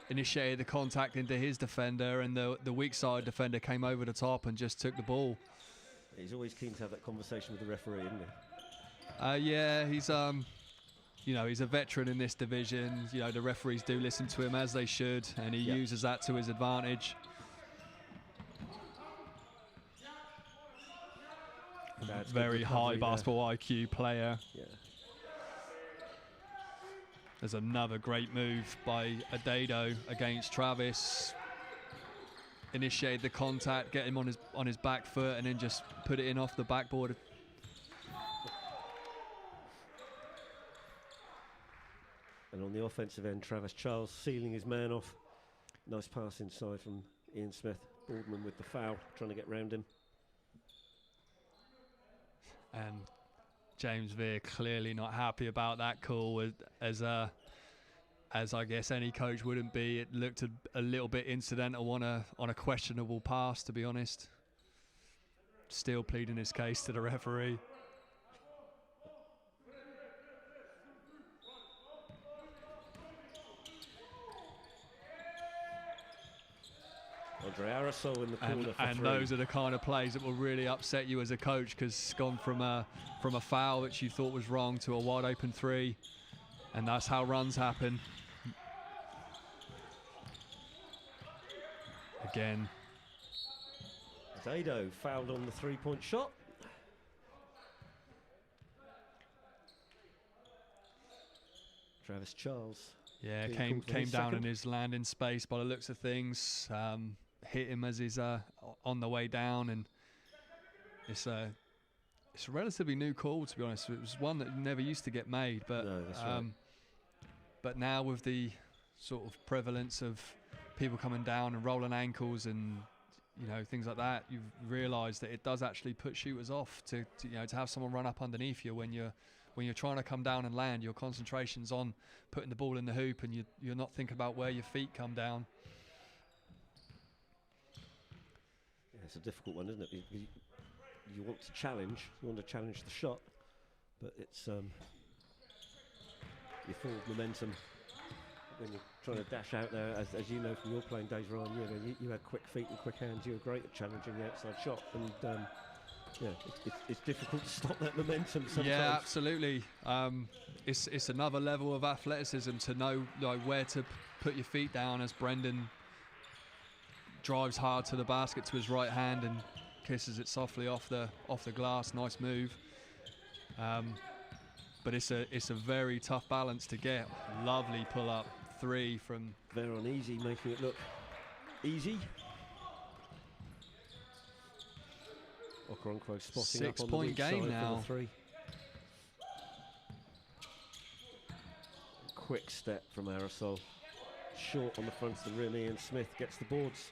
initiated the contact into his defender, and the weak side defender came over the top and just took the ball. He's always keen to have that conversation with the referee, isn't he? Yeah, he's he's a veteran in this division. You know, the referees do listen to him as they should, and he uses that to his advantage. Very high basketball IQ player. Yeah. There's another great move by Adado against Travis. Initiate the contact, get him on his back foot, and then just put it in off the backboard. And on the offensive end, Travis Charles sealing his man off. Nice pass inside from Ian Smith. Boardman with the foul, trying to get round him. And James Veer clearly not happy about that call, as I guess any coach wouldn't be. It looked a little bit incidental on a questionable pass, to be honest. Still pleading his case to the referee. Andre Arisol in the corner for 3. And those are the kind of plays that will really upset you as a coach, because it's gone from a foul which you thought was wrong to a wide open 3, and that's how runs happen. Again. Adado fouled on the 3-point shot. Travis Charles. Yeah, came down in his landing space by the looks of things. Hit him as he's on the way down, and it's a relatively new call, to be honest. It was one that never used to get made, but no, that's right. But now with the sort of prevalence of people coming down and rolling ankles and things like that, you've realised that it does actually put shooters off to have someone run up underneath you when you're trying to come down and land. Your concentration's on putting the ball in the hoop, and you're not thinking about where your feet come down. Yeah, it's a difficult one, isn't it? You want to challenge. You want to challenge the shot, but it's your full momentum when you're trying to dash out there. As you know from your playing days, Ryan, you had quick feet and quick hands. You were great at challenging the outside shot, and it's difficult to stop that momentum sometimes. Yeah, absolutely. It's another level of athleticism to know where to put your feet down as Brendan drives hard to the basket to his right hand and kisses it softly off the glass. Nice move. But it's a very tough balance to get. Lovely pull up 3 from Veron Easy, making it look easy. Okoronkwo spotting up on the weak game side now. For the 3. Quick step from Aerosol. Short on the front of the rim. Ian Smith gets the boards.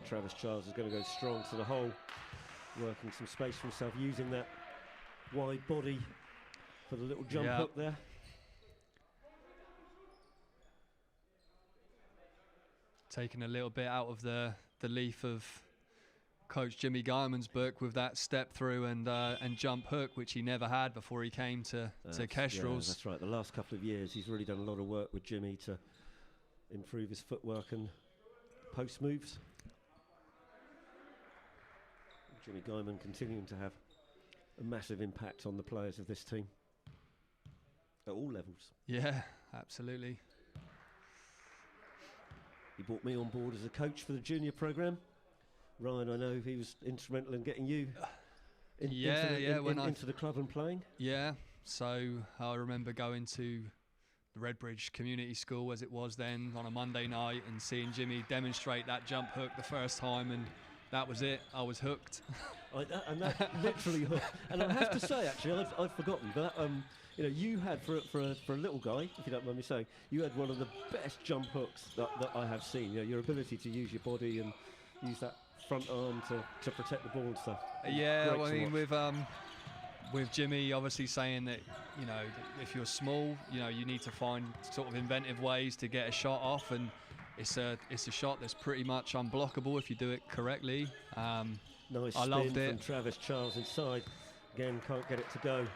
Travis Charles is going to go strong to the hole, working some space for himself, using that wide body for the little jump hook there. Taking a little bit out of the leaf of Coach Jimmy Guyman's book with that step through and jump hook, which he never had before he came to Kestrels. Yeah, that's right. The last couple of years, he's really done a lot of work with Jimmy to improve his footwork and post moves. Jimmy Guyman continuing to have a massive impact on the players of this team at all levels. Yeah, absolutely. He brought me on board as a coach for the junior program. Ryan, I know he was instrumental in getting you into the club and playing. Yeah, so I remember going to the Redbridge Community School, as it was then, on a Monday night and seeing Jimmy demonstrate that jump hook the first time, and that was it. I was hooked. And that literally hooked. And I have to say, actually, I've forgotten, but you had for a little guy, if you don't mind me saying, you had one of the best jump hooks that I have seen. Your ability to use your body and use that front arm to protect the ball and stuff. Yeah, well, I mean, with Jimmy obviously saying that if you're small, you need to find sort of inventive ways to get a shot off, and it's a shot that's pretty much unblockable if you do it correctly. Nice I loved spin it from Travis Charles inside. Again, can't get it to go.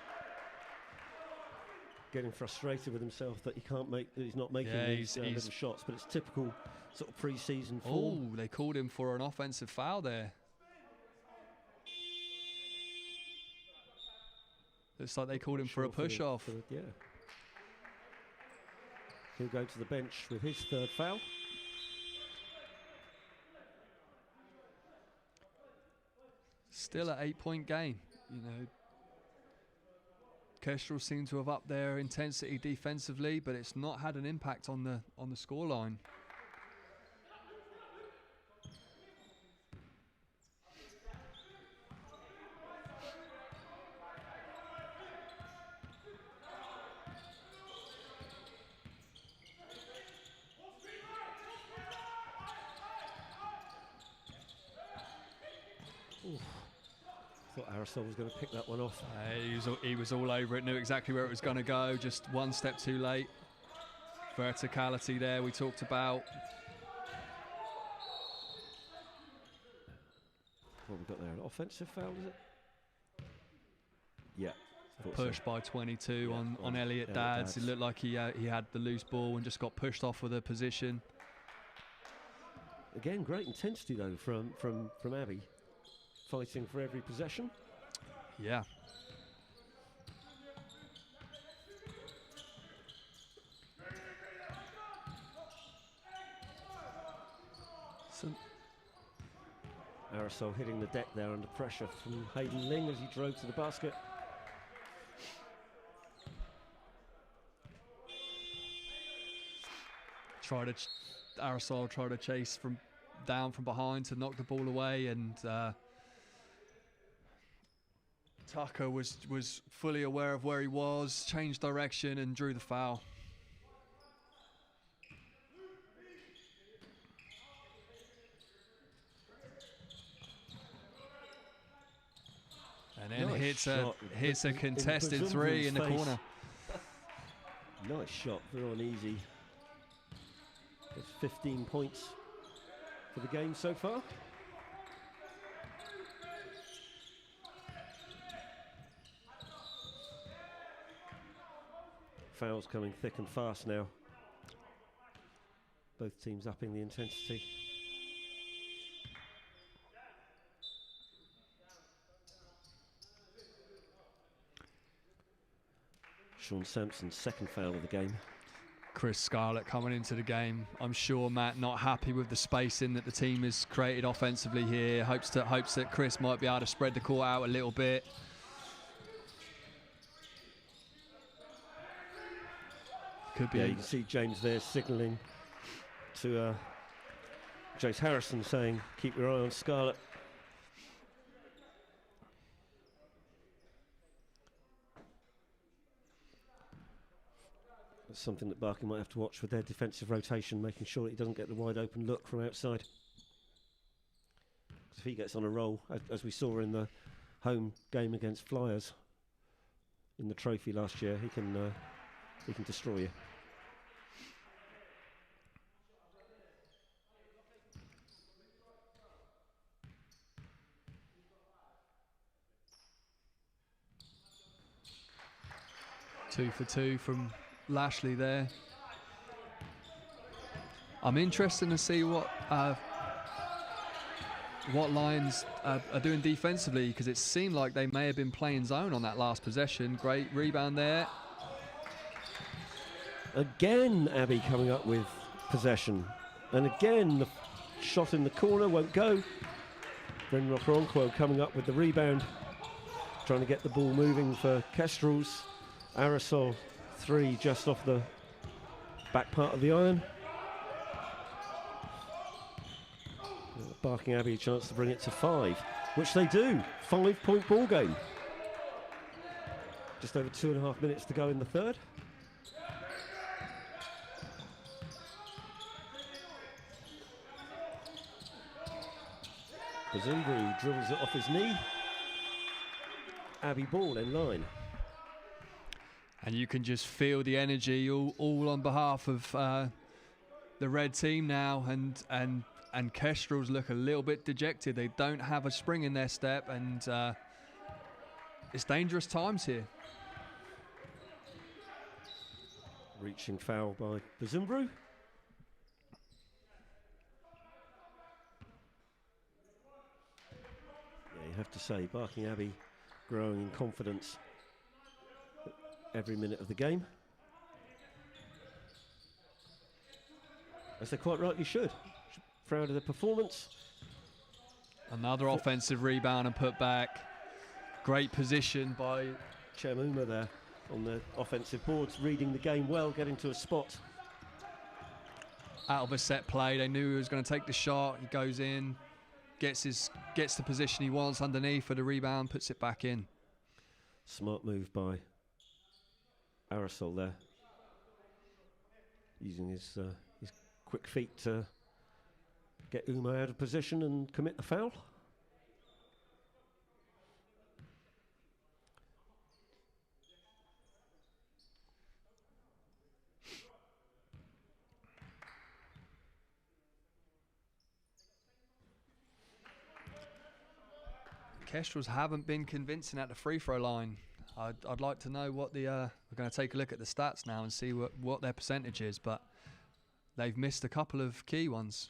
Getting frustrated with himself that he's not making these little shots, but it's typical sort of pre-season form. Oh, they called him for an offensive foul there. Looks like they called him for a push-off. Yeah. He'll go to the bench with his 3rd foul. Still an 8-point game, Kestrel seem to have upped their intensity defensively, but it's not had an impact on the scoreline. Thought Aerosol was going to pick that one off. He was all over it, knew exactly where it was going to go, just one step too late. Verticality there we talked about. What have we got there? An offensive foul, is it? Yeah. Pushed by 22 on Elliot Dadds. It looked like he had the loose ball and just got pushed off with a position. Again, great intensity though from Abby. Fighting for every possession. Yeah. Aerosol hitting the deck there under pressure from Hayden Ling as he drove to the basket. Aerosol tried to chase from down from behind to knock the ball away, and Tucker was fully aware of where he was, changed direction and drew the foul. And then nice hits a contested three in the corner. Nice shot, very uneasy. That's 15 points for the game so far. Fouls coming thick and fast now. Both teams upping the intensity. Sean Sampson's second foul of the game. Chris Scarlett coming into the game. I'm sure Matt not happy with the spacing that the team has created offensively here. Hopes that Chris might be able to spread the court out a little bit. Could be. Yeah, you can see James there signalling to Jace Harrison saying, keep your eye on Scarlett. That's something that Barking might have to watch with their defensive rotation, making sure that he doesn't get the wide open look from outside. Because if he gets on a roll, as we saw in the home game against Flyers in the trophy last year, he can destroy you. Two for two from Lashley there. I'm interested to see what Lions are doing defensively, because it seemed like they may have been playing zone on that last possession. Great rebound there. Again, Abbey coming up with possession. And again, the shot in the corner won't go. Bren Rocker-Onkwo coming up with the rebound, trying to get the ball moving for Kestrels. Aerosol 3 just off the back part of the iron. Barking Abbey a chance to bring it to 5, which they do. 5-point ball game. Just over 2.5 minutes to go in the third. Bazumbru dribbles it off his knee. Abbey ball in line. And you can just feel the energy all on behalf of the red team now, and Kestrels look a little bit dejected. They don't have a spring in their step, and it's dangerous times here. Reaching foul by Bazumbru. Yeah, you have to say, Barking Abbey growing in confidence every minute of the game, as they quite rightly should. Proud of their performance. Another offensive rebound and put back. Great position by Chemuma there on the offensive boards, reading the game well, getting to a spot. Out of a set play, they knew he was going to take the shot. He goes in, gets the position he wants underneath for the rebound, puts it back in. Smart move by Aerosol there, using his quick feet to get Uma out of position and commit the foul. Kestrels haven't been convincing at the free throw line. I'd like to know what we're going to take a look at the stats now and see what their percentage is, but they've missed a couple of key ones.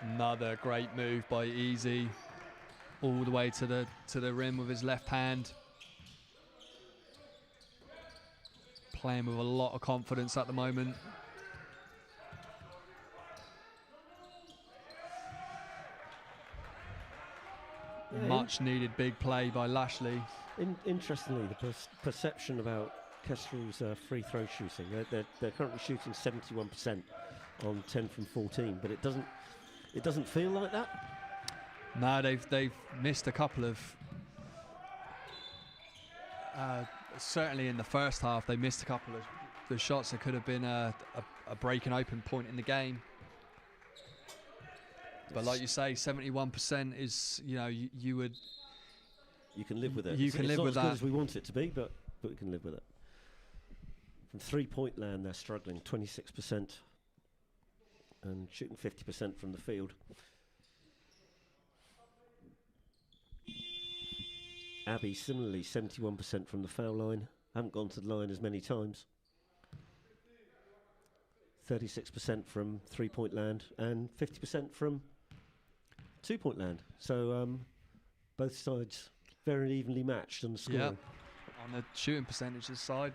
Another great move by Easy, all the way to the rim with his left hand. Playing with a lot of confidence at the moment. Much needed big play by Lashley. Interestingly, the perception about Kestrels' free throw shooting. They're currently shooting 71% on 10 from 14, but it doesn't feel like that. No, they've missed a couple of. Certainly in the first half, they missed a couple of the shots that could have been a break and open point in the game. But like you say, 71% is, you know, you can live with it. You can live with that. It's not as good as we want it to be, but we can live with it. From 3-point land, they're struggling, 26%, and shooting 50% from the field. Abbey, similarly, 71% from the foul line. Haven't gone to the line as many times. 36% from 3-point land and 50% from 2-point land. So both sides very evenly matched on the scoring. Yep. On the shooting percentages side.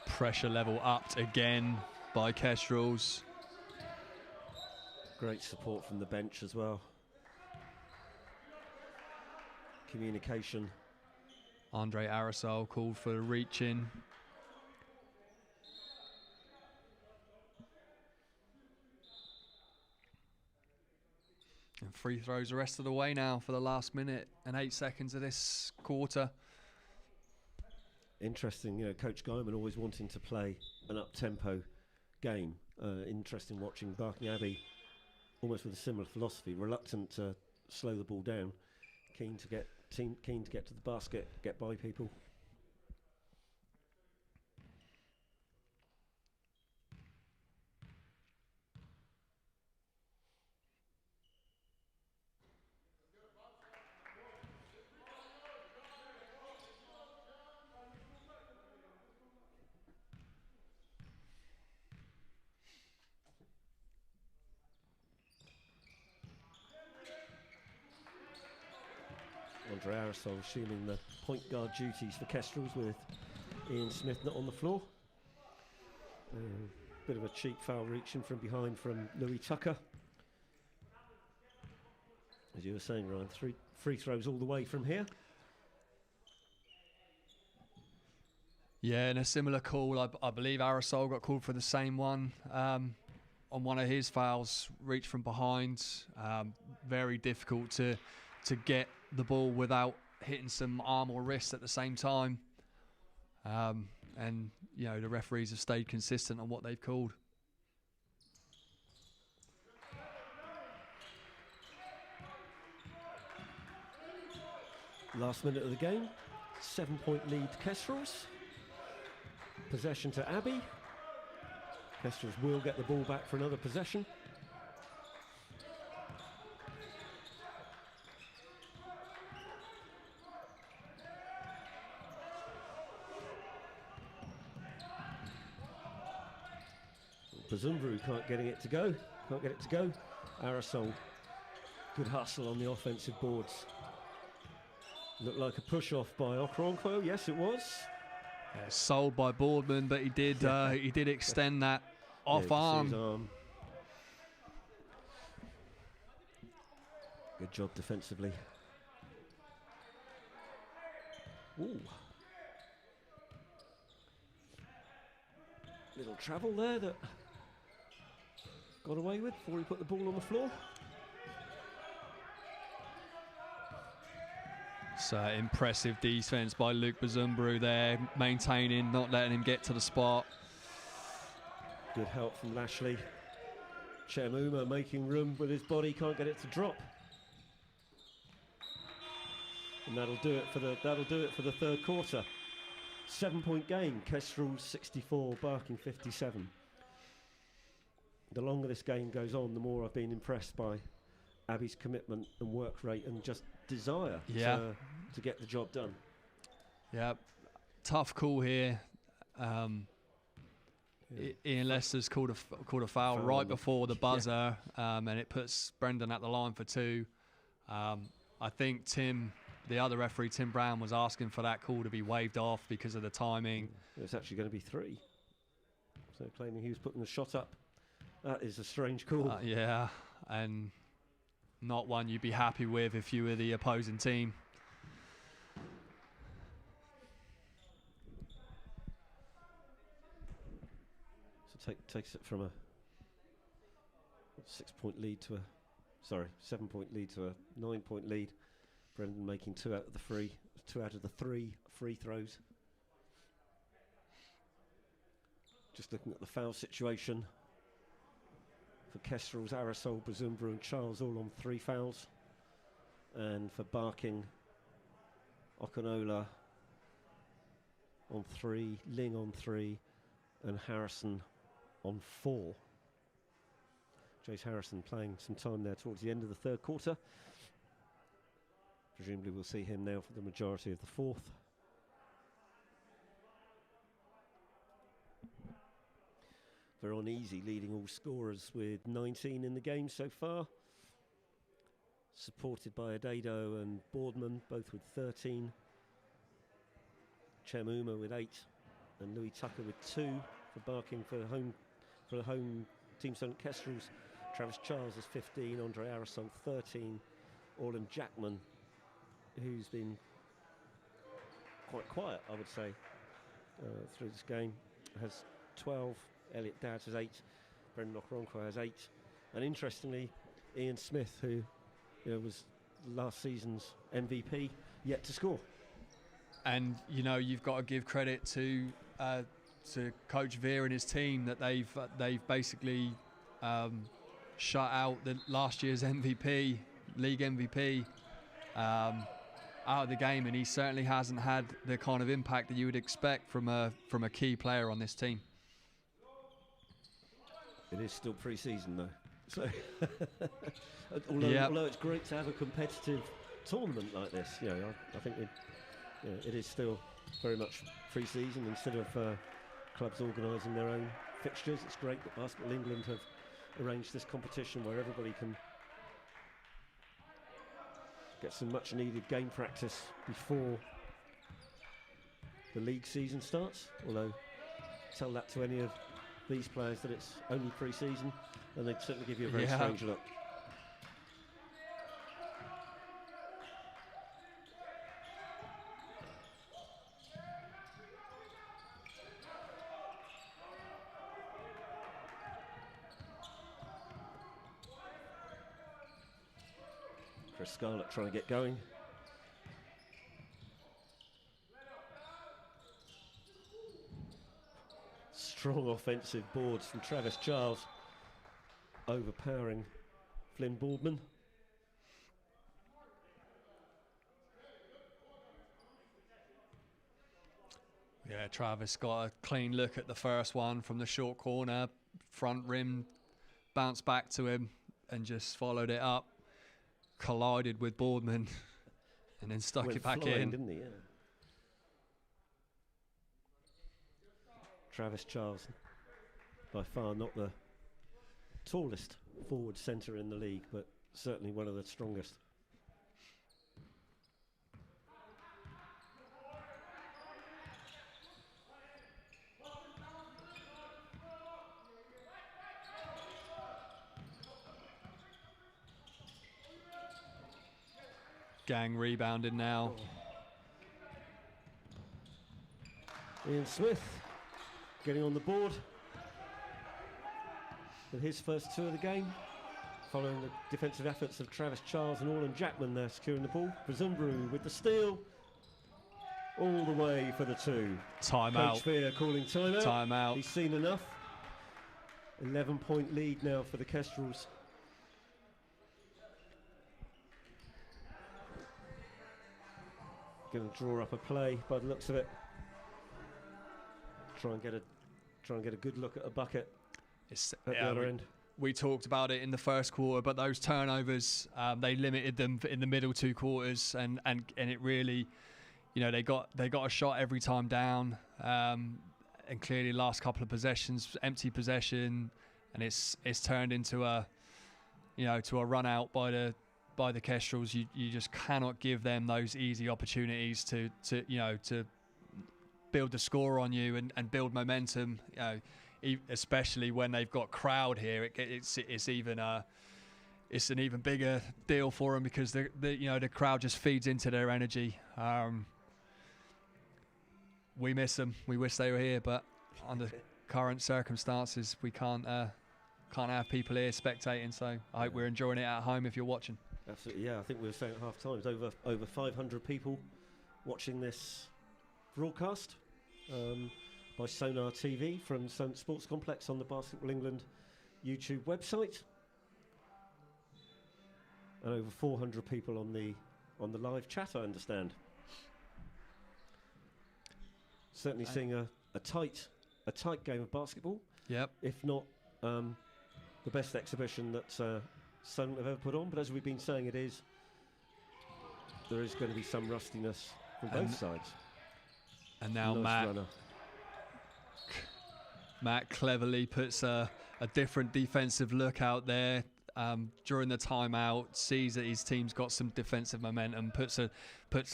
Pressure level upped again by Kestrels. Great support from the bench as well. Communication. Andre Aerosol called for a reach in. And free throws the rest of the way now for the last minute and 8 seconds of this quarter. Interesting, you know, Coach Guyman always wanting to play an up-tempo game. Interesting watching Barking Abbey, almost with a similar philosophy, reluctant to slow the ball down, keen to get to the basket, get by people. Andre Aerosol assuming the point guard duties for Kestrels with Ian Smith not on the floor. Bit of a cheap foul reaching from behind from Louis Tucker. As you were saying, Ryan, 3 free throws all the way from here. Yeah, and a similar call. I believe Aerosol got called for the same one on one of his fouls. Reach from behind. Very difficult to get the ball without hitting some arm or wrist at the same time. And, you know, the referees have stayed consistent on what they've called. Last minute of the game, 7-point lead to Kestrels. Possession to Abbey. Kestrels will get the ball back for another possession. Bazumbru can't get it to go. Aerosol, good hustle on the offensive boards. Looked like a push off by Okoronkwo. Yes, it was. Yeah, sold by Boardman, but he did extend that off arm. Good job defensively. Ooh. Little travel there that got away with before he put the ball on the floor. So impressive defense by Luke Bazumbru there, maintaining, not letting him get to the spot. Good help from Lashley. Chemuma making room with his body, can't get it to drop. And that'll do it for the third quarter. 7-point game, Kestrels 64, Barking 57. The longer this game goes on, the more I've been impressed by Abbey's commitment and work rate and just desire to get the job done. Yeah, tough call here. Ian Lester's called a foul right before the buzzer, and it puts Brendan at the line for 2. I think the other referee, Tim Brown, was asking for that call to be waved off because of the timing. It's actually going to be 3. So claiming he was putting the shot up. That is a strange call. Yeah, and not one you'd be happy with if you were the opposing team. So takes it from a 6-point lead to 7-point lead to a 9-point lead. Brendan making 2 out of the 3 free throws. Just looking at the foul situation for Kestrels, Aerosol, Bazumbra and Charles all on 3 fouls. And for Barking, Okonola on 3, Ling on 3 and Harrison on 4. Jace Harrison playing some time there towards the end of the 3rd quarter. Presumably we'll see him now for the majority of the 4th. Veron Easy leading all scorers with 19 in the game so far. Supported by Adado and Boardman, both with 13. Chem Uma with 8. And Louis Tucker with 2 for Barking for the home team Solent Kestrels. Travis Charles is 15, Andre Arison 13. Orland Jackman, who's been quite quiet, I would say, through this game, has 12. Elliot Dowds has 8. Brendan Okoronkwo has 8. And interestingly, Ian Smith, who was last season's MVP, yet to score. And you've got to give credit to Coach Veer and his team that they've basically shut out the last year's MVP, league MVP, out of the game, and he certainly hasn't had the kind of impact that you would expect from a key player on this team. It is still pre-season though, so although it's great to have a competitive tournament like this, I think it is still very much pre-season. Instead of clubs organising their own fixtures, it's great that Basketball England have arranged this competition where everybody can get some much needed game practice before the league season starts. Although tell that to any of these players that it's only pre-season, and they'd certainly give you a very strange look. Chris Scarlett trying to get going. Strong offensive boards from Travis Charles, overpowering Flynn Boardman. Yeah, Travis got a clean look at the first one from the short corner, front rim, bounced back to him and just followed it up, collided with Boardman and then stuck it back in. Didn't he? Yeah. Travis Charles, by far not the tallest forward centre in the league, but certainly one of the strongest. Gang rebounding now. Ian Smith getting on the board with his first 2 of the game, following the defensive efforts of Travis Charles and Orland Jackman there securing the ball. Bazumbru with the steal, all the way for the 2. Timeout. Coach Veer calling timeout. Timeout. He's seen enough. 11-point lead now for the Kestrels. Going to draw up a play by the looks of it. Try and get a good look at a bucket at the other end. We talked about it in the first quarter, but those turnovers, they limited them in the middle 2 quarters, and it really, they got a shot every time down, and clearly last couple of possessions, empty possession, and it's turned into a run out by the Kestrels. You just cannot give them those easy opportunities to build the score on you and build momentum. Especially when they've got crowd here, it's an even bigger deal for them because the crowd just feeds into their energy. We miss them. We wish they were here, but under current circumstances, we can't have people here spectating. So I hope we're enjoying it at home if you're watching. Absolutely, yeah. I think we were saying at half time, over 500 people watching this broadcast by Sonar TV from Solent Sports Complex on the Basketball England YouTube website, and over 400 people on the live chat, I understand. Certainly seeing a tight game of basketball. Yep. If not the best exhibition that Solent have ever put on, but as we've been saying, there is going to be some rustiness from both sides. And now nice Matt cleverly puts a different defensive look out there during the timeout, sees that his team's got some defensive momentum, puts a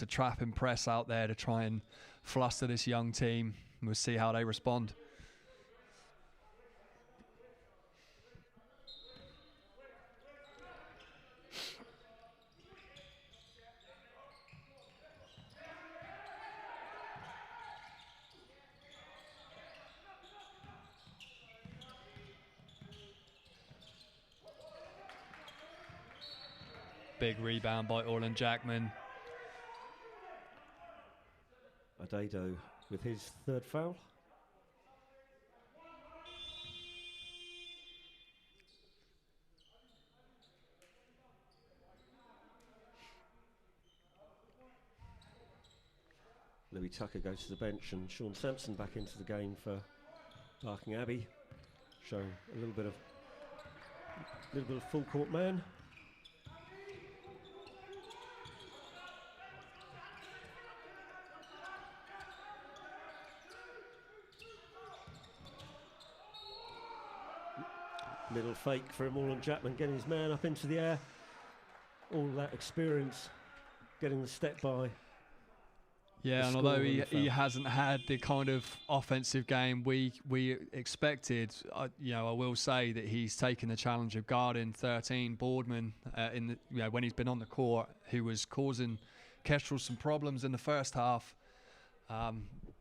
trap and press out there to try and fluster this young team. We'll see how they respond. Big rebound by Orland Jackman. Adado with his third foul. Louis Tucker goes to the bench and Sean Sampson back into the game for Barking Abbey, showing a little bit of full court man. Middle fake from Orland Jackman, getting his man up into the air. All that experience, getting the step by. Yeah, and although he hasn't had the kind of offensive game we expected, I will say that he's taken the challenge of guarding 13 Boardman when he's been on the court, who was causing Kestrels some problems in the first half.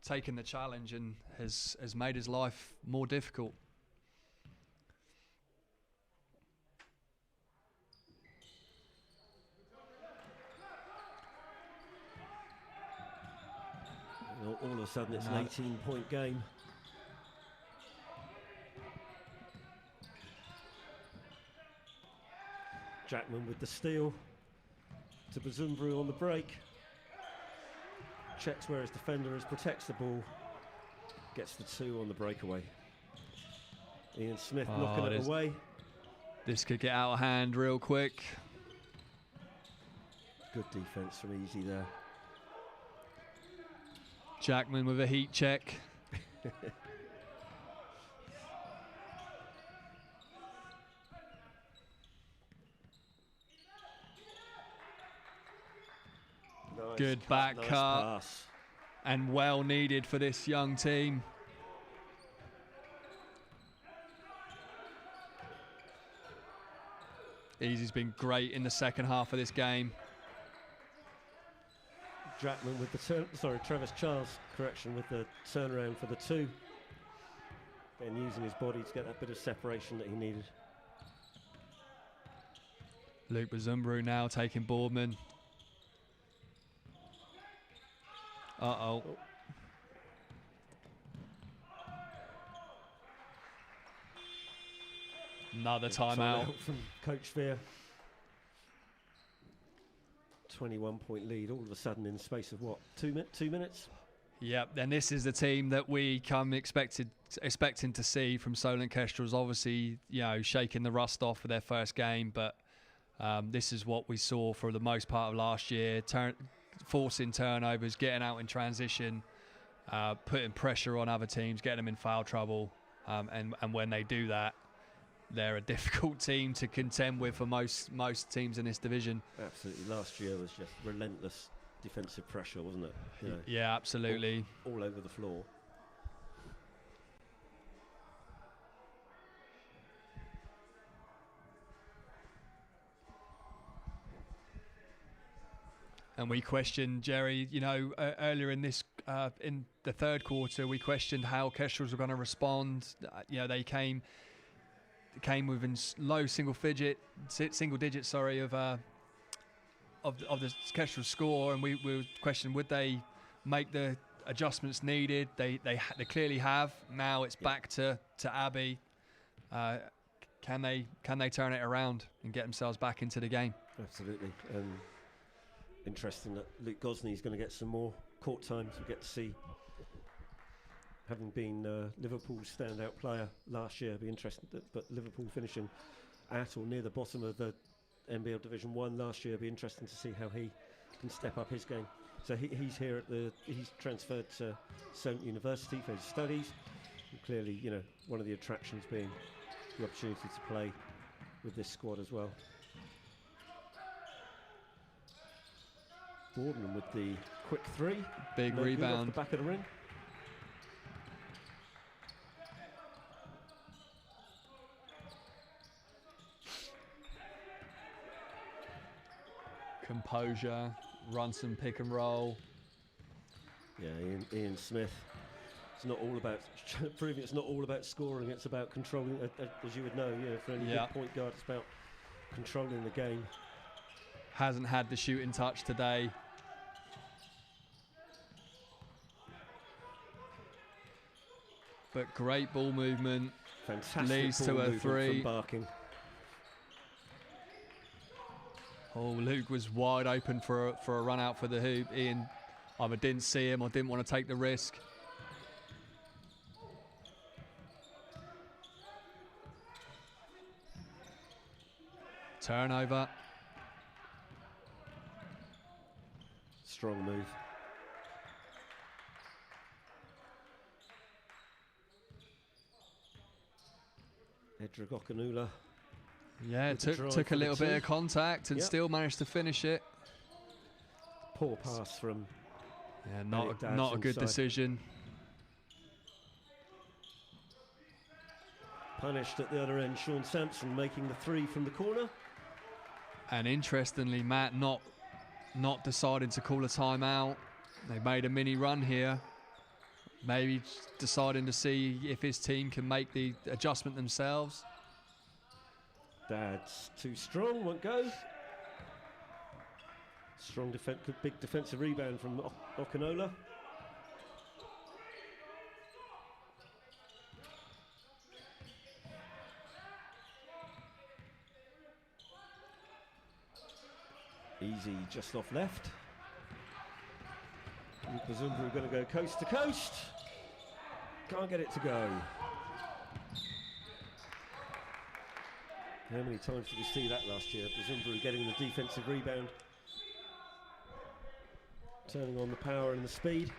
Taken the challenge and has made his life more difficult. All of a sudden it's an 18-point game. Jackman with the steal to Bazumbru on the break. Checks where his defender is, protects the ball, gets the two on the breakaway. Ian Smith knocking it away. This could get out of hand real quick. Good defense from Easy there. Jackman with a heat check. Good back cut. Pass. And well needed for this young team. Easy's been great in the second half of this game. Jackman with the Travis Charles, with the turnaround for the two. And using his body to get that bit of separation that he needed. Luke Bazumbru now taking Boardman. Uh-oh. Another timeout from Coach Veer. 21-point lead all of a sudden in the space of what, 2 minutes? Yep, and this is the team that we come expecting to see from Solent Kestrels. Obviously, shaking the rust off for their first game, but this is what we saw for the most part of last year, forcing turnovers, getting out in transition, putting pressure on other teams, getting them in foul trouble, and when they do that, they're a difficult team to contend with for most teams in this division. Absolutely. Last year was just relentless defensive pressure, wasn't it? You know, yeah, absolutely. All over the floor. And we questioned, Jerry, you know, earlier in this, in the third quarter, we questioned how Kestrels were going to respond. You know, they came within low single digit, of the Kestrels score, and we questioned, would they make the adjustments needed? They clearly have. Now it's back to Abbey. Can they turn it around and get themselves back into the game? Absolutely. Interesting that Luke Gosney is going to get some more court time to get to see, having been Liverpool's standout player last year. Be interesting, but Liverpool finishing at or near the bottom of the NBL Division 1 last year. Be interesting to see how he can step up his game. So he's here he's transferred to Solent University for his studies. And clearly, you know, one of the attractions being the opportunity to play with this squad as well. Gordon with the quick three. Big rebound. Off the back of the ring. Composure, run some pick and roll. Yeah, Ian Smith. It's not all about proving it's not all about scoring. It's about controlling, as you would know, you know, for any good point guard, it's about controlling the game. Hasn't had the shooting touch today. But great ball movement. Fantastic leads ball to a movement three. from Barking. Oh, Luke was wide open for a run out for the hoop. Ian either didn't see him or didn't want to take the risk. Turnover. Strong move. Edric Okanula. Yeah, took a little bit of contact and still managed to finish it. Poor pass from. Yeah, not a good decision. Punished at the other end, Sean Sampson making the three from the corner. And interestingly, Matt not deciding to call a timeout. They made a mini run here. Maybe deciding to see if his team can make the adjustment themselves. Dad's too strong, won't go. Strong big defensive rebound from Okanola. Easy, just off left. Bazumbu going to go coast to coast. Can't get it to go. How many times did we see that last year? Bazumbu getting the defensive rebound. Turning on the power and the speed.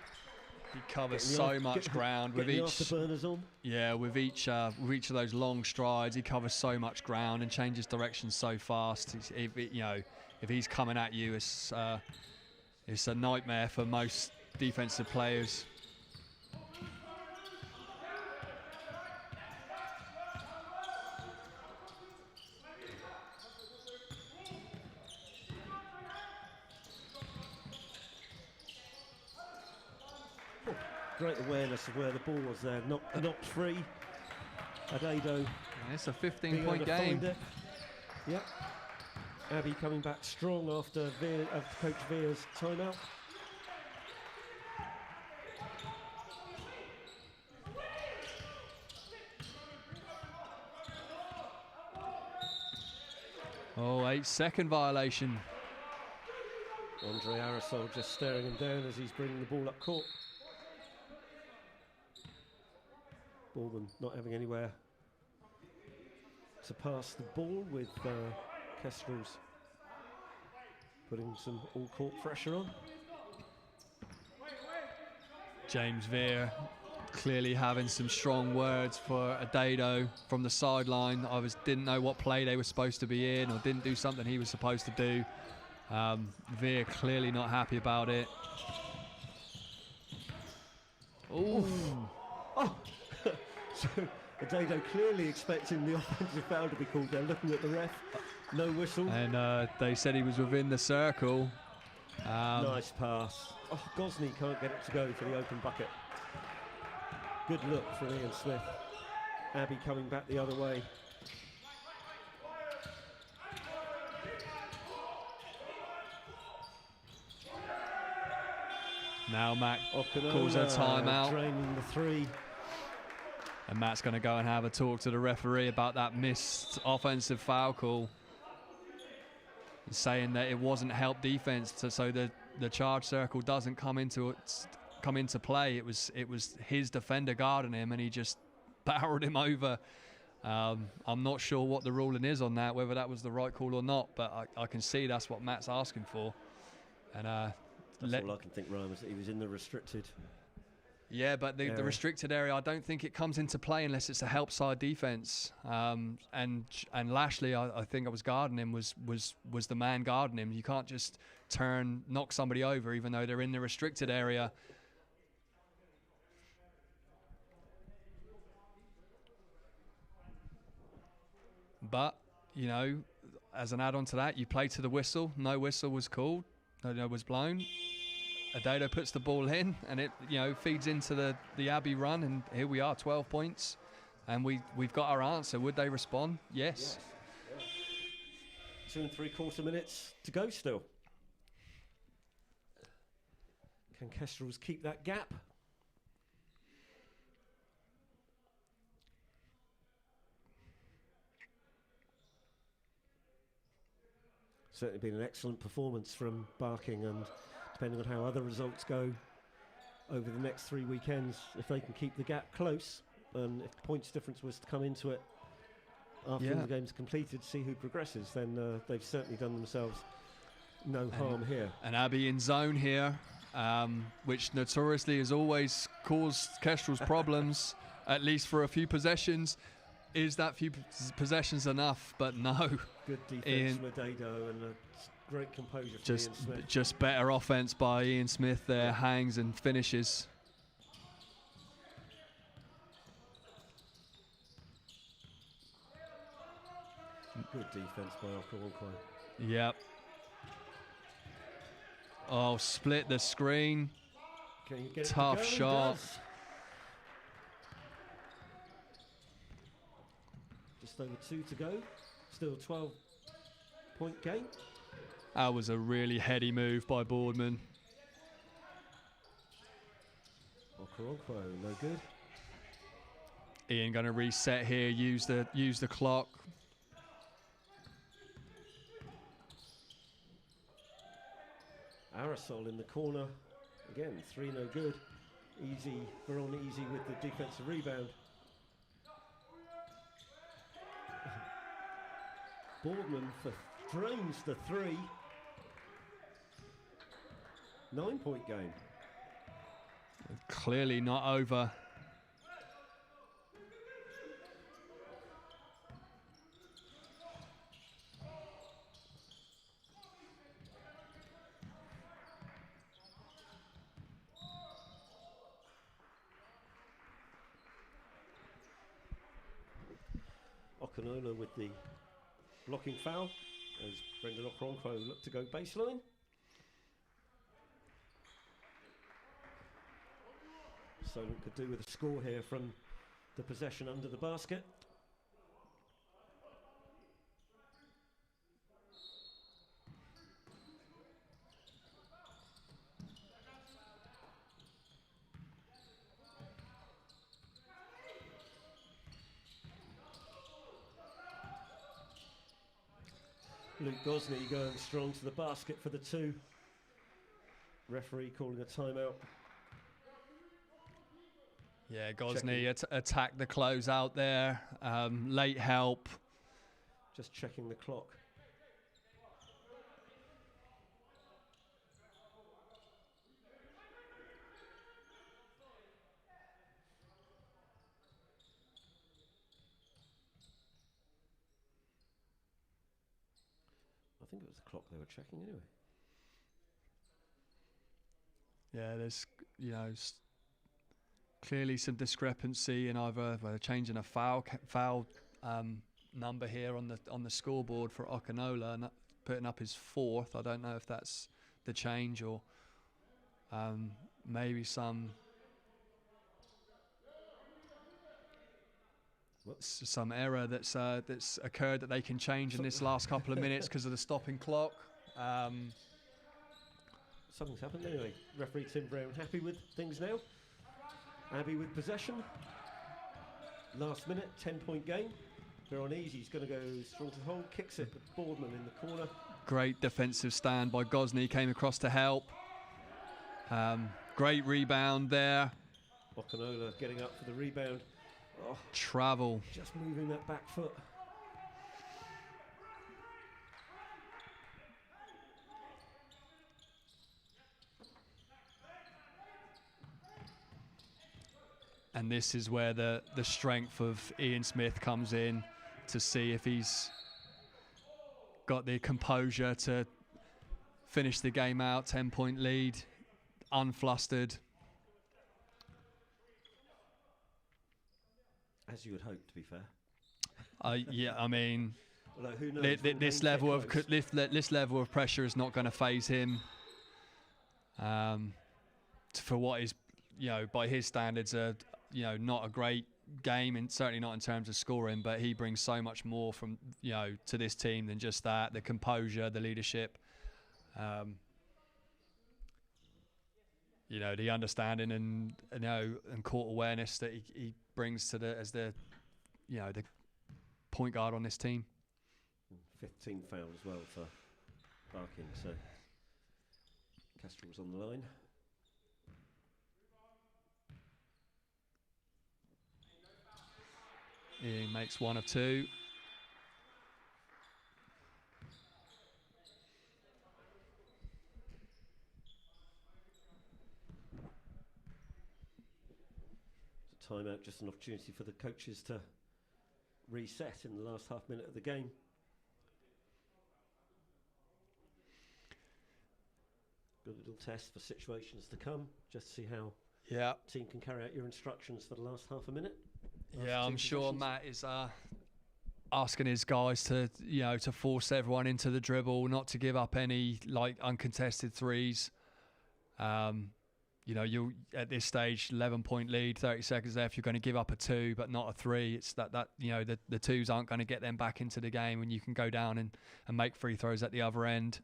He covers so much ground with each afterburners on. Yeah, with each of those long strides, he covers so much ground and changes direction so fast. If he's coming at you, it's a nightmare for most defensive players. Great awareness of where the ball was there, knocked free. Adado. It's a 15-point game. Yep. Abbey coming back strong after Coach Veer's timeout. Oh, 8-second violation. Andre Arisol just staring him down as he's bringing the ball up court. Baldwin not having anywhere to pass the ball with Kestrels putting some all-court pressure on. James Veer clearly having some strong words for Adado from the sideline. Didn't know what play they were supposed to be in, or didn't do something he was supposed to do. Veer clearly not happy about it. Ooh. Oh! So Adado clearly expecting the offensive foul to be called. They're looking at the ref. No whistle. And they said he was within the circle. Nice pass. Oh, Gosney can't get it to go for the open bucket. Good look from Ian Smith. Abbey coming back the other way. Now Matt Okanola calls a timeout. Draining the three. And Matt's going to go and have a talk to the referee about that missed offensive foul call, saying that it wasn't help defense, so the charge circle doesn't come into play. It was his defender guarding him, and he just barreled him over. I'm not sure what the ruling is on that, whether that was the right call or not, but I can see that's what Matt's asking for. And that's all I can think, Ryan, was that he was in the restricted. Yeah, but the restricted area, I don't think it comes into play unless it's a help side defense. And Lashley, I think I was guarding him, was the man guarding him. You can't just knock somebody over even though they're in the restricted area. But, you know, as an add-on to that, you play to the whistle. No whistle was called. No was blown. Adado puts the ball in, and it, you know, feeds into the Abbey run, and here we are, 12 points, and we've got our answer. Would they respond? Yes. 2 3/4 minutes to go still. Can Kestrels keep that gap? Certainly been an excellent performance from Barking, and depending on how other results go over the next 3 weekends, if they can keep the gap close, and if the points difference was to come into it after the game's completed, see who progresses, then they've certainly done themselves no harm here. And Abbey in zone here, which notoriously has always caused Kestrels problems, at least for a few possessions. Is that few possessions enough? But no. Good defence from Adado and a great composure from Ian Smith. Just better offense by Ian Smith there, hangs and finishes. Good defense by Okoronkwo. Yep. Oh, split the screen. Can you get Tough shot. Just over 2 to go. Still a 12-point game. That was a really heady move by Boardman. Okoronkwo, no good. Ian going to reset here, use the clock. Aerosol in the corner. Again, 3 no good. Easy, we're on easy with the defensive rebound. Boardman drains the 3. 9-point game. Clearly not over. Okanola with the blocking foul as Brendan Okoronkwo looked to go baseline. Solent could do with a score here from the possession under the basket. Luke Gosney going strong to the basket for the 2. Referee calling a timeout. Yeah, Gosney attacked the close out there. Late help. Just checking the clock. think it was the clock they were checking anyway. Yeah, there's clearly some discrepancy in either they're changing a foul number here on the scoreboard for Okinola and putting up his 4th. I don't know if that's the change or maybe some error that's occurred that they can change in this last couple of minutes because of the stopping clock. Something's happened anyway. Referee Tim Brown happy with things now. Abbey with possession. Last minute, 10-point game. They're on easy. He's going to go strong to hold. Kicks it. The Boardman in the corner. Great defensive stand by Gosney. Came across to help. Great rebound there. Okinola getting up for the rebound. Oh, travel. Just moving that back foot. And this is where the strength of Ian Smith comes in to see if he's got the composure to finish the game out. 10-point lead, unflustered. As you would hope, to be fair. Yeah, I mean, who knows, this level of pressure is not going to phase him. For what is, by his standards, not a great game, and certainly not in terms of scoring, but he brings so much more from to this team than just that. The composure, the leadership, the understanding and court awareness that he brings to the point guard on this team. 5th team foul as well for Barking, so Kestrels on the line. He makes 1 of 2. It's a timeout, just an opportunity for the coaches to reset in the last half minute of the game. Good little test for situations to come, just to see how the team can carry out your instructions for the last half a minute. Yeah, I'm sure Matt is asking his guys to force everyone into the dribble, not to give up any uncontested threes. You at this stage, 11-point lead, 30 seconds left. You're going to give up a 2, but not a 3. It's that the 2s aren't going to get them back into the game, and you can go down and make free throws at the other end.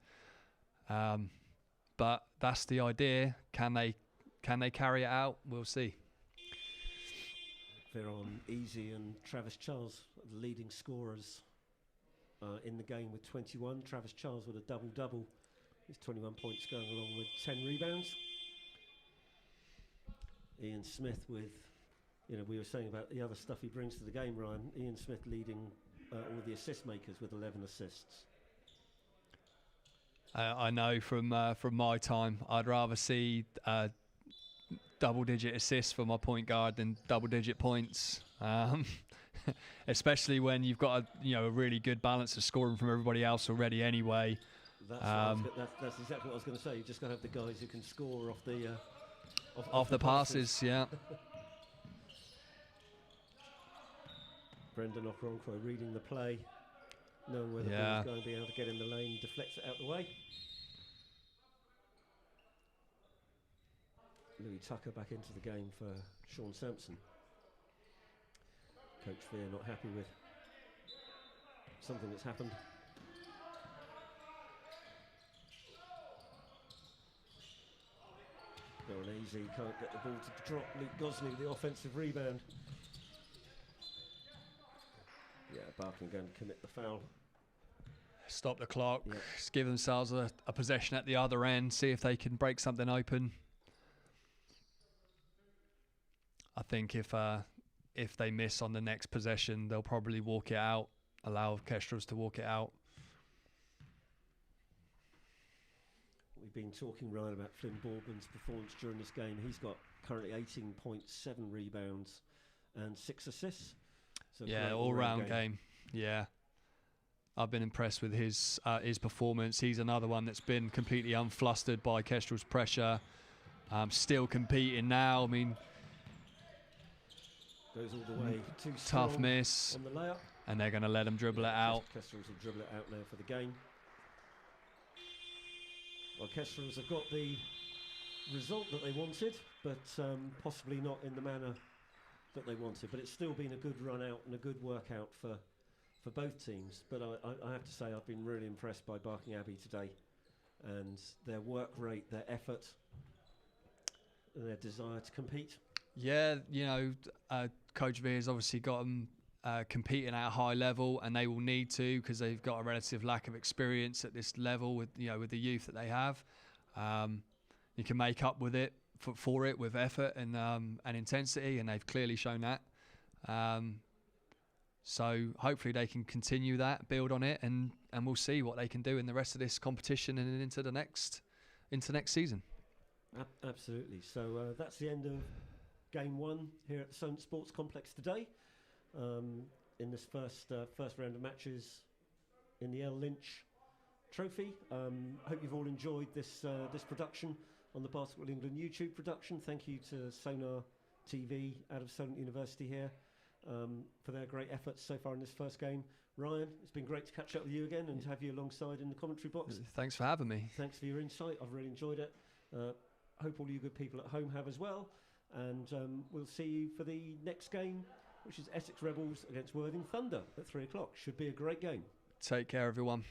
But that's the idea. Can they carry it out? We'll see. They're on easy, and Travis Charles, the leading scorers in the game with 21. Travis Charles with a double-double. His 21 points going along with 10 rebounds. Ian Smith with, we were saying about the other stuff he brings to the game, Ryan. Ian Smith leading all the assist makers with 11 assists. I know from my time, I'd rather see double-digit assists for my point guard than double-digit points, especially when you've got a really good balance of scoring from everybody else already anyway. That's exactly what I was going to say. You just got to have the guys who can score off the passes. Yeah. Brendan Okoronkwo reading the play, knowing where the ball's going to be able to get in the lane, deflects it out the way. Louis Tucker back into the game for Sean Sampson. Coach Veer not happy with something that's happened. Going easy, can't get the ball to drop. Luke Gosney, the offensive rebound. Yeah, Barking going to commit the foul. Stop the clock, give themselves a possession at the other end, see if they can break something open. I think if they miss on the next possession, they'll probably walk it out, allow Kestrels to walk it out. We've been talking, Ryan, about Flynn Boardman's performance during this game. He's got currently 18.7 rebounds and 6 assists. So all-round game. Yeah. I've been impressed with his performance. He's another one that's been completely unflustered by Kestrels' pressure. Still competing now. I mean, goes all the way too tough strong miss, on the layup, and they're going to let him dribble it out. Kestrels will dribble it out now for the game. Well, Kestrels have got the result that they wanted, but possibly not in the manner that they wanted. But it's still been a good run out and a good workout for both teams. But I have to say I've been really impressed by Barking Abbey today, and their work rate, their effort, and their desire to compete. Yeah, you know, Coach Veer's obviously got them competing at a high level, and they will need to, because they've got a relative lack of experience at this level with the youth that they have. You can make up with it for it with effort and intensity, and they've clearly shown that. So hopefully they can continue that, build on it, and we'll see what they can do in the rest of this competition and into next season. Absolutely. So that's the end of Game 1 here at the Solent Sports Complex today. In this first round of matches in the L Lynch Trophy. Hope you've all enjoyed this production on the Basketball England YouTube production. Thank you to Sonar TV out of Solent University here for their great efforts so far in this first game. Ryan, it's been great to catch up with you again and to have you alongside in the commentary box. Thanks for having me. Thanks for your insight. I've really enjoyed it. Hope all you good people at home have as well. And we'll see you for the next game, which is Essex Rebels against Worthing Thunder at 3 o'clock. Should be a great game. Take care, everyone.